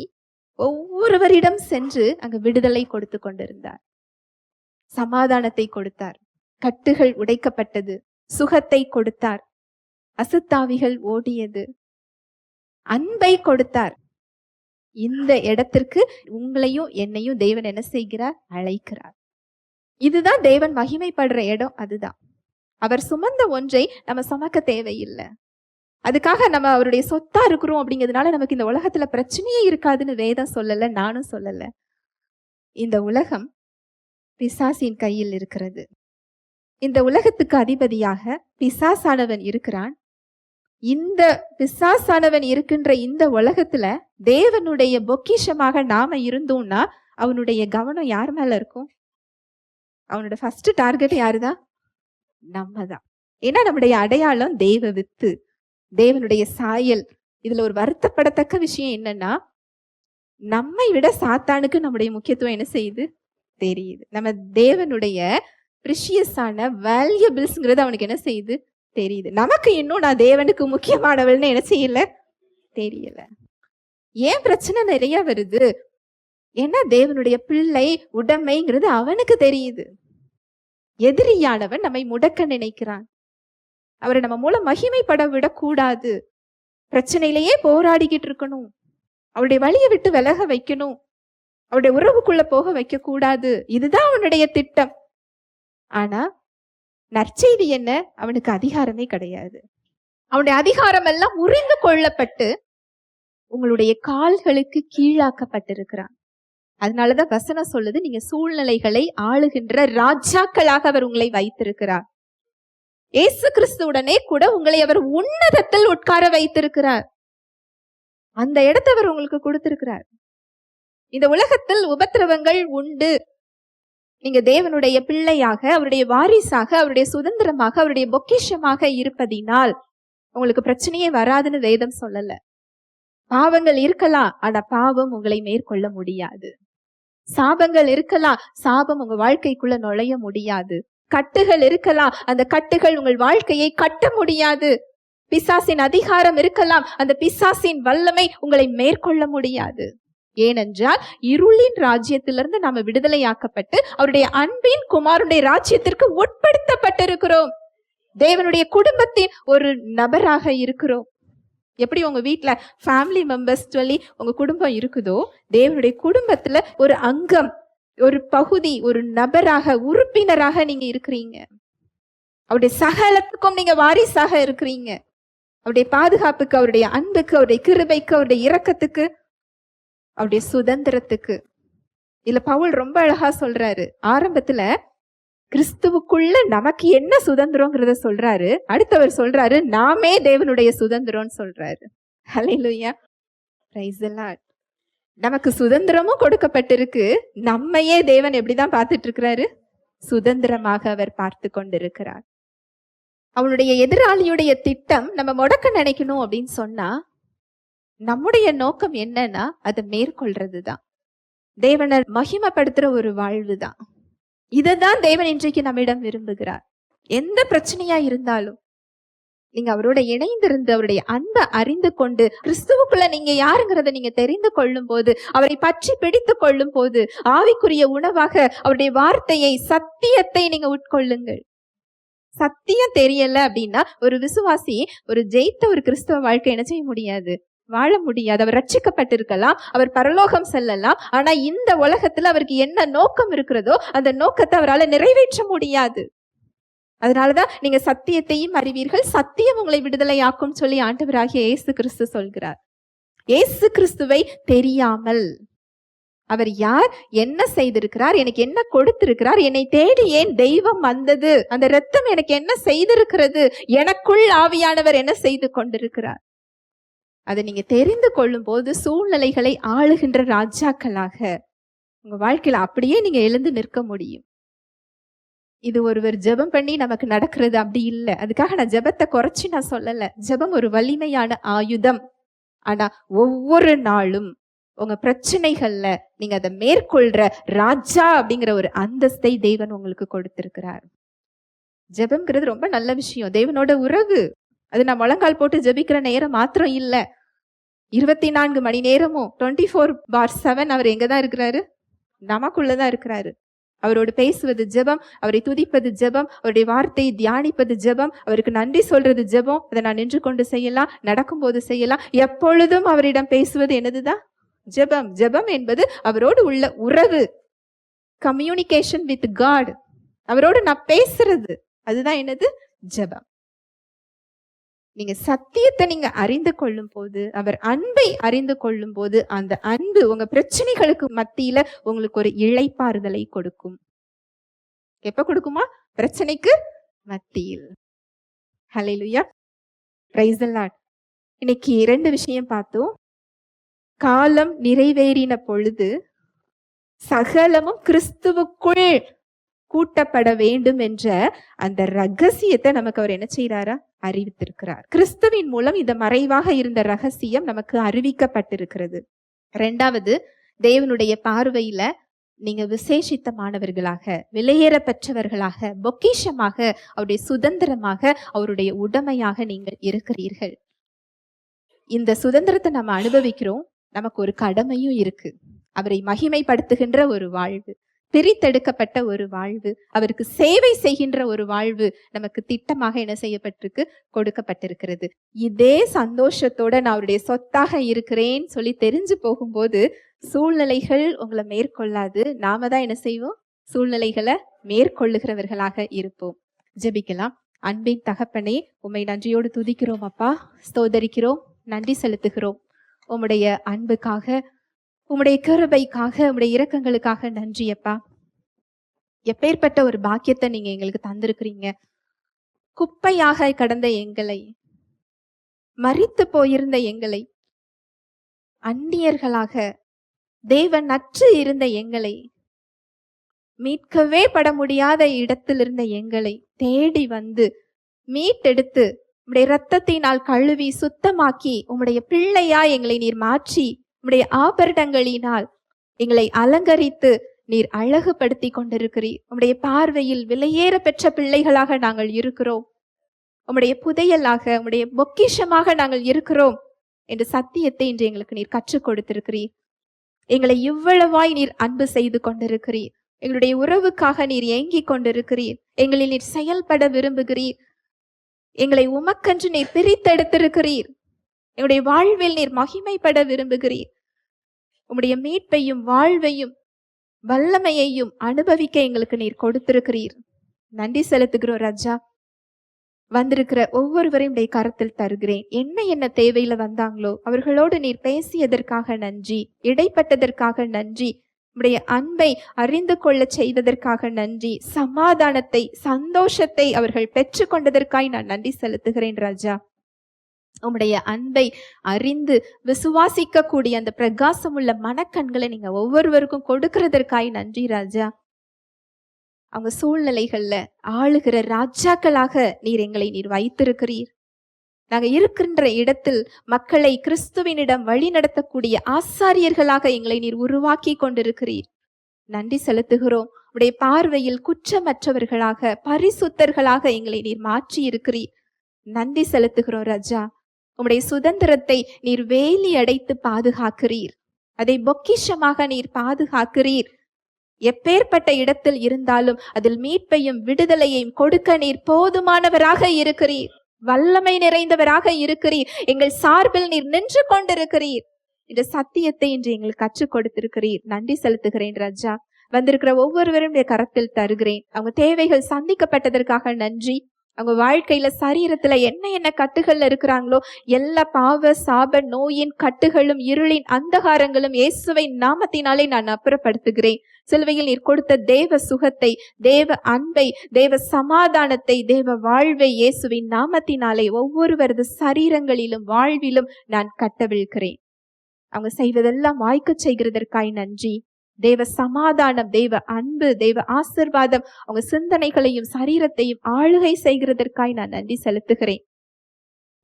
ஒவ்வொருவரிடம் சென்று அங்கு விடுதலை கொடுத்து கொண்டிருந்தார். சமாதானத்தை கொடுத்தார். கட்டுகள் உடைக்கப்பட்டது. சுகத்தை கொடுத்தார். அசுத்தாவிகள் ஓடியது. அன்பை கொடுத்தார். இந்த இடத்திற்கு உங்களையும் என்னையும் தேவன் என்ன செய்கிறார்? அழைக்கிறார். இதுதான் தேவன் மகிமைப்படுற இடம். அதுதான் அவர் சுமந்த ஒன்றை நம்ம சுமக்க தேவையில்லை. அதுக்காக நம்ம அவருடைய சொத்தா இருக்கிறோம் அப்படிங்கிறதுனால நமக்கு இந்த உலகத்துல பிரச்சனையே இருக்காதுன்னு வேதம் சொல்லல, நானும் சொல்லல. இந்த உலகம் பிசாசின் கையில் இருக்கிறது. இந்த உலகத்துக்கு அதிபதியாக பிசாசானவன் இருக்கிறான். இந்த பிசாசானவன் இருக்கின்ற இந்த உலகத்துல தேவனுடைய பொக்கிஷமாக நாம இருந்தோம்னா அவனுடைய கவனம் யார் மேல இருக்கும்? அவனோட ஃபர்ஸ்ட் டார்கெட் யாருதான்? நம்ம தான். ஏன்னா நம்முடைய அடையாளம் தேவ வித்து, தேவனுடைய சாயல். இதுல ஒரு வருத்தப்படத்தக்க விஷயம் என்னன்னா, நம்மை விட சாத்தானுக்கு நம்முடைய முக்கியத்துவம் என்ன செய்யுது? தெரியுது. நம்ம தேவனுடைய பிரிஷியஸான வேல்யூபிள்ஸ்ங்கிறது அவனுக்கு என்ன செய்யுது? தெரியுது. நமக்கு இன்னும் நான் தேவனுக்கு முக்கியமானவள்னு என்ன செய்யல, தெரியல. ஏன் பிரச்சனை நிறைய வருது? ஏன்னா தேவனுடைய பிள்ளை உடைமைங்கிறது அவனுக்கு தெரியுது. எதிரியானவன் நம்மை முடக்க நினைக்கிறான். அவரை நம்ம மூலம் மகிமைப்பட விடக்கூடாது. பிரச்சனையிலேயே போராடிக்கிட்டு இருக்கணும். அவருடைய வழியை விட்டு விலக வைக்கணும். அவருடைய உறவுக்குள்ள போக வைக்க கூடாது. இதுதான் அவனுடைய திட்டம். ஆனா நற்செய்தி என்ன? அவனுக்கு அதிகாரமே கிடையாது. அவனுடைய அதிகாரம் எல்லாம் உறிந்து கொள்ளப்பட்டு உங்களுடைய கால்களுக்கு கீழாக்கப்பட்டிருக்கிறான். அதனாலதான் வசனம் சொல்லுது, நீங்க சூழ்நிலைகளை ஆளுகின்ற ராஜாக்களாக அவர் உங்களை வைத்திருக்கிறார். இயேசு கிறிஸ்துவுடனே கூட உங்களை அவர் உன்னதத்தில் உட்கார வைத்திருக்கிறார். அந்த இடத்தை அவர் உங்களுக்கு கொடுத்திருக்கிறார். இந்த உலகத்தில் உபத்திரவங்கள் உண்டு. நீங்க தேவனுடைய பிள்ளையாக, அவருடைய வாரிசாக, அவருடைய சுதந்திரமாக, அவருடைய பொக்கிஷமாக இருப்பதினால் உங்களுக்கு பிரச்சனையே வராதுன்னு வேதம் சொல்லல. பாவங்கள் இருக்கலாம், ஆனா பாவம் உங்களை மேற்கொள்ள முடியாது. சாபங்கள் இருக்கலாம், சாபம் உங்க வாழ்க்கைக்குள்ள நுழைய முடியாது. கட்டுகள் இருக்கலாம், அந்த கட்டுகள் உங்கள் வாழ்க்கையை கட்ட முடியாது. பிசாசின் அதிகாரம் இருக்கலாம், அந்த பிசாசின் வல்லமை உங்களை மேற்கொள்ள முடியாது. ஏனென்றால் இருளின் ராஜ்யத்திலிருந்து நாம விடுதலையாக்கப்பட்டு அவருடைய அன்பின் குமாரனுடைய ராஜ்யத்திற்கு உட்படுத்தப்பட்டிருக்கிறோம். தேவனுடைய குடும்பத்தின் ஒரு நபராக இருக்கிறோம். எப்படி உங்க வீட்டுல ஃபேமிலி மெம்பர்ஸ் சொல்லி உங்க குடும்பம் இருக்குதோ, தேவனுடைய குடும்பத்துல ஒரு அங்கம், ஒரு பகுதி, ஒரு நபராக, உறுப்பினராக நீங்க இருக்கிறீங்க. அவருடைய சகலத்துக்கும் நீங்க வாரிசாக இருக்கிறீங்க. அவருடைய பாதுகாப்புக்கு, அவருடைய அன்புக்கு, அவருடைய கிருபைக்கு, அவருடைய இரக்கத்துக்கு, அவருடைய சுதந்திரத்துக்கு. இதுல பவுல் ரொம்ப அழகா சொல்றாரு. ஆரம்பத்துல கிறிஸ்துவுக்குள்ள நமக்கு என்ன சுதந்திரங்கிறத சொல்றாரு. அடுத்தவர் சொல்றாரு நாமே தேவனுடைய சுதந்திரம்னு சொல்றாரு. ஹல்லேலூயா, பிரைஸ் தி லார்ட். நமக்கு சுதந்திரமும் கொடுக்கப்பட்டிருக்கு. நம்மையே தேவன் எப்படிதான் பார்த்துட்டு இருக்கிறாரு? சுதந்திரமாக அவர் பார்த்து கொண்டிருக்கிறார். அவனுடைய எதிராளியுடைய திட்டம் நம்ம முடக்க நினைக்கணும் அப்படின்னு சொன்னா, நம்முடைய நோக்கம் என்னன்னா அதை மேற்கொள்றதுதான். தேவனை மகிமைப்படுத்துற ஒரு வாழ்வு தான். இததான் தேவன் இன்றைக்கு நம்மிடம் விரும்புகிறார். எந்த பிரச்சனையா இருந்தாலும் நீங்க அவரோட இணைந்திருந்து அவருடைய அன்பை அறிந்து கொண்டு கிறிஸ்துவுக்குள்ள நீங்க யாருங்கிறத நீங்க தெரிந்து கொள்ளும் போது, அவரை பற்றி பிடித்து கொள்ளும் போது, ஆவிக்குரிய உணவாக அவருடைய வார்த்தையை, சத்தியத்தை நீங்க உட்கொள்ளுங்கள். சத்தியம் தெரியல அப்படின்னா ஒரு விசுவாசி, ஒரு ஜெயித்த ஒரு கிறிஸ்தவ வாழ்க்கை என்ன செய்ய முடியாது? வாழ முடியாது. அவர் ரட்சிக்கப்பட்டிருக்கலாம், அவர் பரலோகம் செல்லலாம், ஆனா இந்த உலகத்துல அவருக்கு என்ன நோக்கம் இருக்கிறதோ அந்த நோக்கத்தை அவரால் நிறைவேற்ற முடியாது. அதனாலதான் நீங்க சத்தியத்தையும் அறிவீர்கள், சத்தியம் உங்களை விடுதலையாக்கும் சொல்லி ஆண்டவராகிய இயேசு கிறிஸ்து சொல்கிறார். இயேசு கிறிஸ்துவை தெரியாமல், அவர் யார், என்ன செய்திருக்கிறார், எனக்கு என்ன கொடுத்திருக்கிறார், என்னை தேடி ஏன் தெய்வம் வந்தது, அந்த இரத்தம் எனக்கு என்ன செய்திருக்கிறது, எனக்குள் ஆவியானவர் என்ன செய்து கொண்டிருக்கிறார், அதை நீங்க தெரிந்து கொள்ளும் போது சூழ்நிலைகளை ஆளுகின்ற ராஜாக்களாக உங்க வாழ்க்கையில அப்படியே நீங்க எழுந்து நிற்க முடியும். இது ஒருவர் ஜெபம் பண்ணி நமக்கு நடக்கிறது அப்படி இல்லை. அதுக்காக நான் ஜெபத்தை குறைச்சி நான் சொல்லல. ஜெபம் ஒரு வலிமையான ஆயுதம். ஆனா ஒவ்வொரு நாளும் உங்க பிரச்சனைகள்ல நீங்க அதை மேற்கொள்ற ராஜா அப்படிங்கிற ஒரு அந்தஸ்தை தேவன் உங்களுக்கு கொடுத்திருக்கிறார். ஜெபம்ங்கிறது ரொம்ப நல்ல விஷயம். தேவனோட உறவு. அது நான் முழங்கால் போட்டு ஜெபிக்கிற நேரம் மாத்திரம் இல்ல. 24 மணி நேரமும் 24/7 அவர் எங்கதான் இருக்கிறாரு? நமக்குள்ளதான் இருக்கிறாரு. அவரோடு பேசுவது ஜெபம், அவரை துதிப்பது ஜெபம், அவருடைய வார்த்தையை தியானிப்பது ஜெபம், அவருக்கு நன்றி சொல்றது ஜெபம். அதை நான் நின்று கொண்டு செய்யலாம், நடக்கும்போது செய்யலாம். எப்பொழுதும் அவரிடம் பேசுவது என்னதுதான்? ஜெபம். ஜெபம் என்பது அவரோடு உள்ள உறவு, கம்யூனிகேஷன் வித் காட். அவரோடு நான் பேசுறது, அதுதான் என்னது? ஜெபம். நீங்க சத்தியத்தை நீங்க அறிந்து கொள்ளும் போது, அவர் அன்பை அறிந்து கொள்ளும் போது, அந்த அன்பு உங்க பிரச்சனைகளுக்கு மத்தியில உங்களுக்கு ஒரு இளைப்பாறுதலை கொடுக்கும். எப்ப கொடுக்குமா? பிரச்சனைக்கு மத்தியில். ஹல்லேலூயா, பிரைஸ் தி லார்ட். இன்னைக்கு 2 விஷயம் பார்த்தோம். காலம் நிறைவேறின பொழுது சகலமும் கிறிஸ்துவுக்குள் கூட்டப்பட வேண்டும் என்ற அந்த ரகசியத்தை நமக்கு அவர் என்ன செய்யறாரா? அறிவித்திருக்கிறார். கிறிஸ்துவின் மூலம் இந்த மறைவாக இருந்த ரகசியம் நமக்கு அறிவிக்கப்பட்டிருக்கிறது. 2வது, தேவனுடைய பார்வையில நீங்க விசேஷித்தமானவர்களாக, விலையேற பெற்றவர்களாக, பொக்கிஷமாக, அவருடைய சுதந்திரமாக, அவருடைய உடைமையாக நீங்கள் இருக்கிறீர்கள். இந்த சுதந்திரத்தை நம்ம அனுபவிக்கிறோம். நமக்கு ஒரு கடமையும் இருக்கு. அவரை மகிமைப்படுத்துகின்ற ஒரு வாழ்வு, பிரித்தெடுக்கப்பட்ட ஒரு வாழ்வு, அவருக்கு சேவை செய்கின்ற ஒரு வாழ்வு நமக்கு திட்டமாக என்ன செய்யப்பட்டிருக்கு, கொடுக்கப்பட்டிருக்கிறது. இதே சந்தோஷத்தோட நான் அவருடைய சொத்தாக இருக்கிறேன்னு சொல்லி தெரிஞ்சு போகும்போது சூழ்நிலைகள் உங்களை மேற்கொள்ளாது. நாம தான் என்ன செய்வோம், சூழ்நிலைகளை மேற்கொள்ளுகிறவர்களாக இருப்போம். ஜெபிக்கலாம். அன்பின் தகப்பனே, உம்மை நன்றியோடு துதிக்கிறோம் அப்பா, ஸ்தோதரிக்கிறோம், நன்றி செலுத்துகிறோம். உம்முடைய அன்புக்காக, உம்முடைய கிருபைக்காக, உம்முடைய இரக்கங்களுக்காக நன்றி அப்பா. எப்பேற்பட்ட ஒரு பாக்கியத்தை நீங்க எங்களுக்கு தந்திருக்கிறீங்க. குப்பையாக கடந்த எங்களை, மரித்து போயிருந்த எங்களை, அந்நியர்களாக தேவன் நற்று இருந்த எங்களை, மீட்கவே பட முடியாத இடத்தில் இருந்த எங்களை தேடி வந்து மீட்டெடுத்து உம்முடைய இரத்தத்தினால் கழுவி சுத்தமாக்கி உம்முடைய பிள்ளையா எங்களை நீர் மாற்றி உம்முடைய ஆபரணங்களினால் எங்களை அலங்கரித்து நீர் அழகுபடுத்தி கொண்டிருக்கிறீர். உம்முடைய பார்வையில் விலையேற பெற்ற பிள்ளைகளாக நாங்கள் இருக்கிறோம். உம்முடைய புதையலாக, உம்முடைய பொக்கிஷமாக நாங்கள் இருக்கிறோம் என்ற சத்தியத்தை இன்று எங்களுக்கு நீர் கற்றுக் கொடுத்திருக்கிறீர். எங்களை இவ்வளவாய் நீர் அன்பு செய்து கொண்டிருக்கிறீர். எங்களுடைய உறவுக்காக நீர் ஏங்கிக் கொண்டிருக்கிறீர். எங்களில் நீர் செயல்பட விரும்புகிறீர். எங்களை உமக்கென்று நீர் பிரித்தெடுத்திருக்கிறீர். எங்களுடைய வாழ்வில் நீர் மகிமைப்பட விரும்புகிறீர். உம்முடைய மீட்பையும் வாழ்வையும் வல்லமையையும் அனுபவிக்க எங்களுக்கு நீர் கொடுத்திருக்கிறீர். நன்றி செலுத்துகிறோம் ராஜா. வந்திருக்கிற ஒவ்வொருவரையும் உடைய கரத்தில் தருகிறேன். என்ன தேவையில வந்தாங்களோ அவர்களோடு நீர் பேசியதற்காக நன்றி, இடைப்பட்டதற்காக நன்றி, உம்முடைய அன்பை அறிந்து கொள்ள செய்ததற்காக நன்றி, சமாதானத்தை, சந்தோஷத்தை அவர்கள் பெற்று கொண்டதற்காய் நான் நன்றி செலுத்துகிறேன் ராஜா. உம்முடைய அன்பை அறிந்து விசுவாசிக்க கூடிய அந்த பிரகாசம் உள்ள மனக்கண்களை நீங்க ஒவ்வொருவருக்கும் கொடுக்கிறதற்காய் நன்றி ராஜா. அவங்க சூழ்நிலைகள்ல ஆளுகிற ராஜாக்களாக நீர் எங்களை நீர் வைத்திருக்கிறீர். நாங்க இருக்கின்ற இடத்தில் மக்களை கிறிஸ்துவினிடம் வழி நடத்தக்கூடிய ஆசாரியர்களாக எங்களை நீர் உருவாக்கி கொண்டிருக்கிறீர். நன்றி செலுத்துகிறோம். உடைய பார்வையில் குற்றமற்றவர்களாக, பரிசுத்தர்களாக எங்களை நீர் மாற்றி இருக்கிறீர். நன்றி செலுத்துகிறோம் ராஜா. உம்முடைய சுதந்திரத்தை நீர் வேலி அடைத்து பாதுகாக்கிறீர். அதை பொக்கிஷமாக நீர் பாதுகாக்கிறீர். எப்பேற்பட்ட இடத்தில் இருந்தாலும் அதில் மீட்பையும் விடுதலையையும் கொடுக்க நீர் போதுமானவராக இருக்கிறீர். வல்லமை நிறைந்தவராக இருக்கிறீர். எங்கள் சார்பில் நீர் நின்று கொண்டிருக்கிறீர். இந்த சத்தியத்தை இன்று எங்களுக்கு கற்றுக் கொடுத்திருக்கிறீர். நன்றி செலுத்துகிறேன் ராஜா. வந்திருக்கிற ஒவ்வொருவருடைய கரத்தில் தருகிறேன். அவங்க தேவைகள் சந்திக்கப்பட்டதற்காக நன்றி. அவங்க வாழ்க்கையில சரீரத்துல என்ன கட்டுகள்ல இருக்கிறாங்களோ எல்லா பாவ சாப நோயின் கட்டுகளும் இருளின் அந்தகாரங்களும் இயேசுவின் நாமத்தினாலே நான் அப்புறப்படுத்துகிறேன். சிலுவையில் நீர் கொடுத்த தேவ சுகத்தை, தேவ அன்பை, தேவ சமாதானத்தை, தேவ வாழ்வை இயேசுவின் நாமத்தினாலே ஒவ்வொருவரது சரீரங்களிலும் வாழ்விலும் நான் கட்டவிழ்கிறேன். அவங்க செய்வதெல்லாம் வாய்க்க செய்கிறதற்காய் நன்றி. தேவ சமாதானம், தேவ அன்பு, தேவ ஆசீர்வாதம் அவங்க சிந்தனைகளையும் சரீரத்தையும் ஆளுகை செய்கிறதற்காய் நான் நன்றி செலுத்துகிறேன்.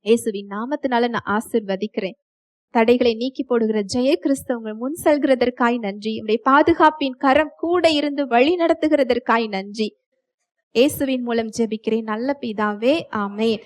இயேசுவின் நாமத்தினால நான் ஆசீர்வதிக்கிறேன். தடைகளை நீக்கி போடுகிற ஜெய கிறிஸ்து உங்கள் முன் செல்கிறதற்காய் நன்றி. உங்களுடைய பாதுகாப்பின் கரம் கூட இருந்து வழி நடத்துகிறதற்காய் நன்றி. இயேசுவின் மூலம் ஜெபிக்கிறேன் நல்ல பிதாவே, ஆமென்.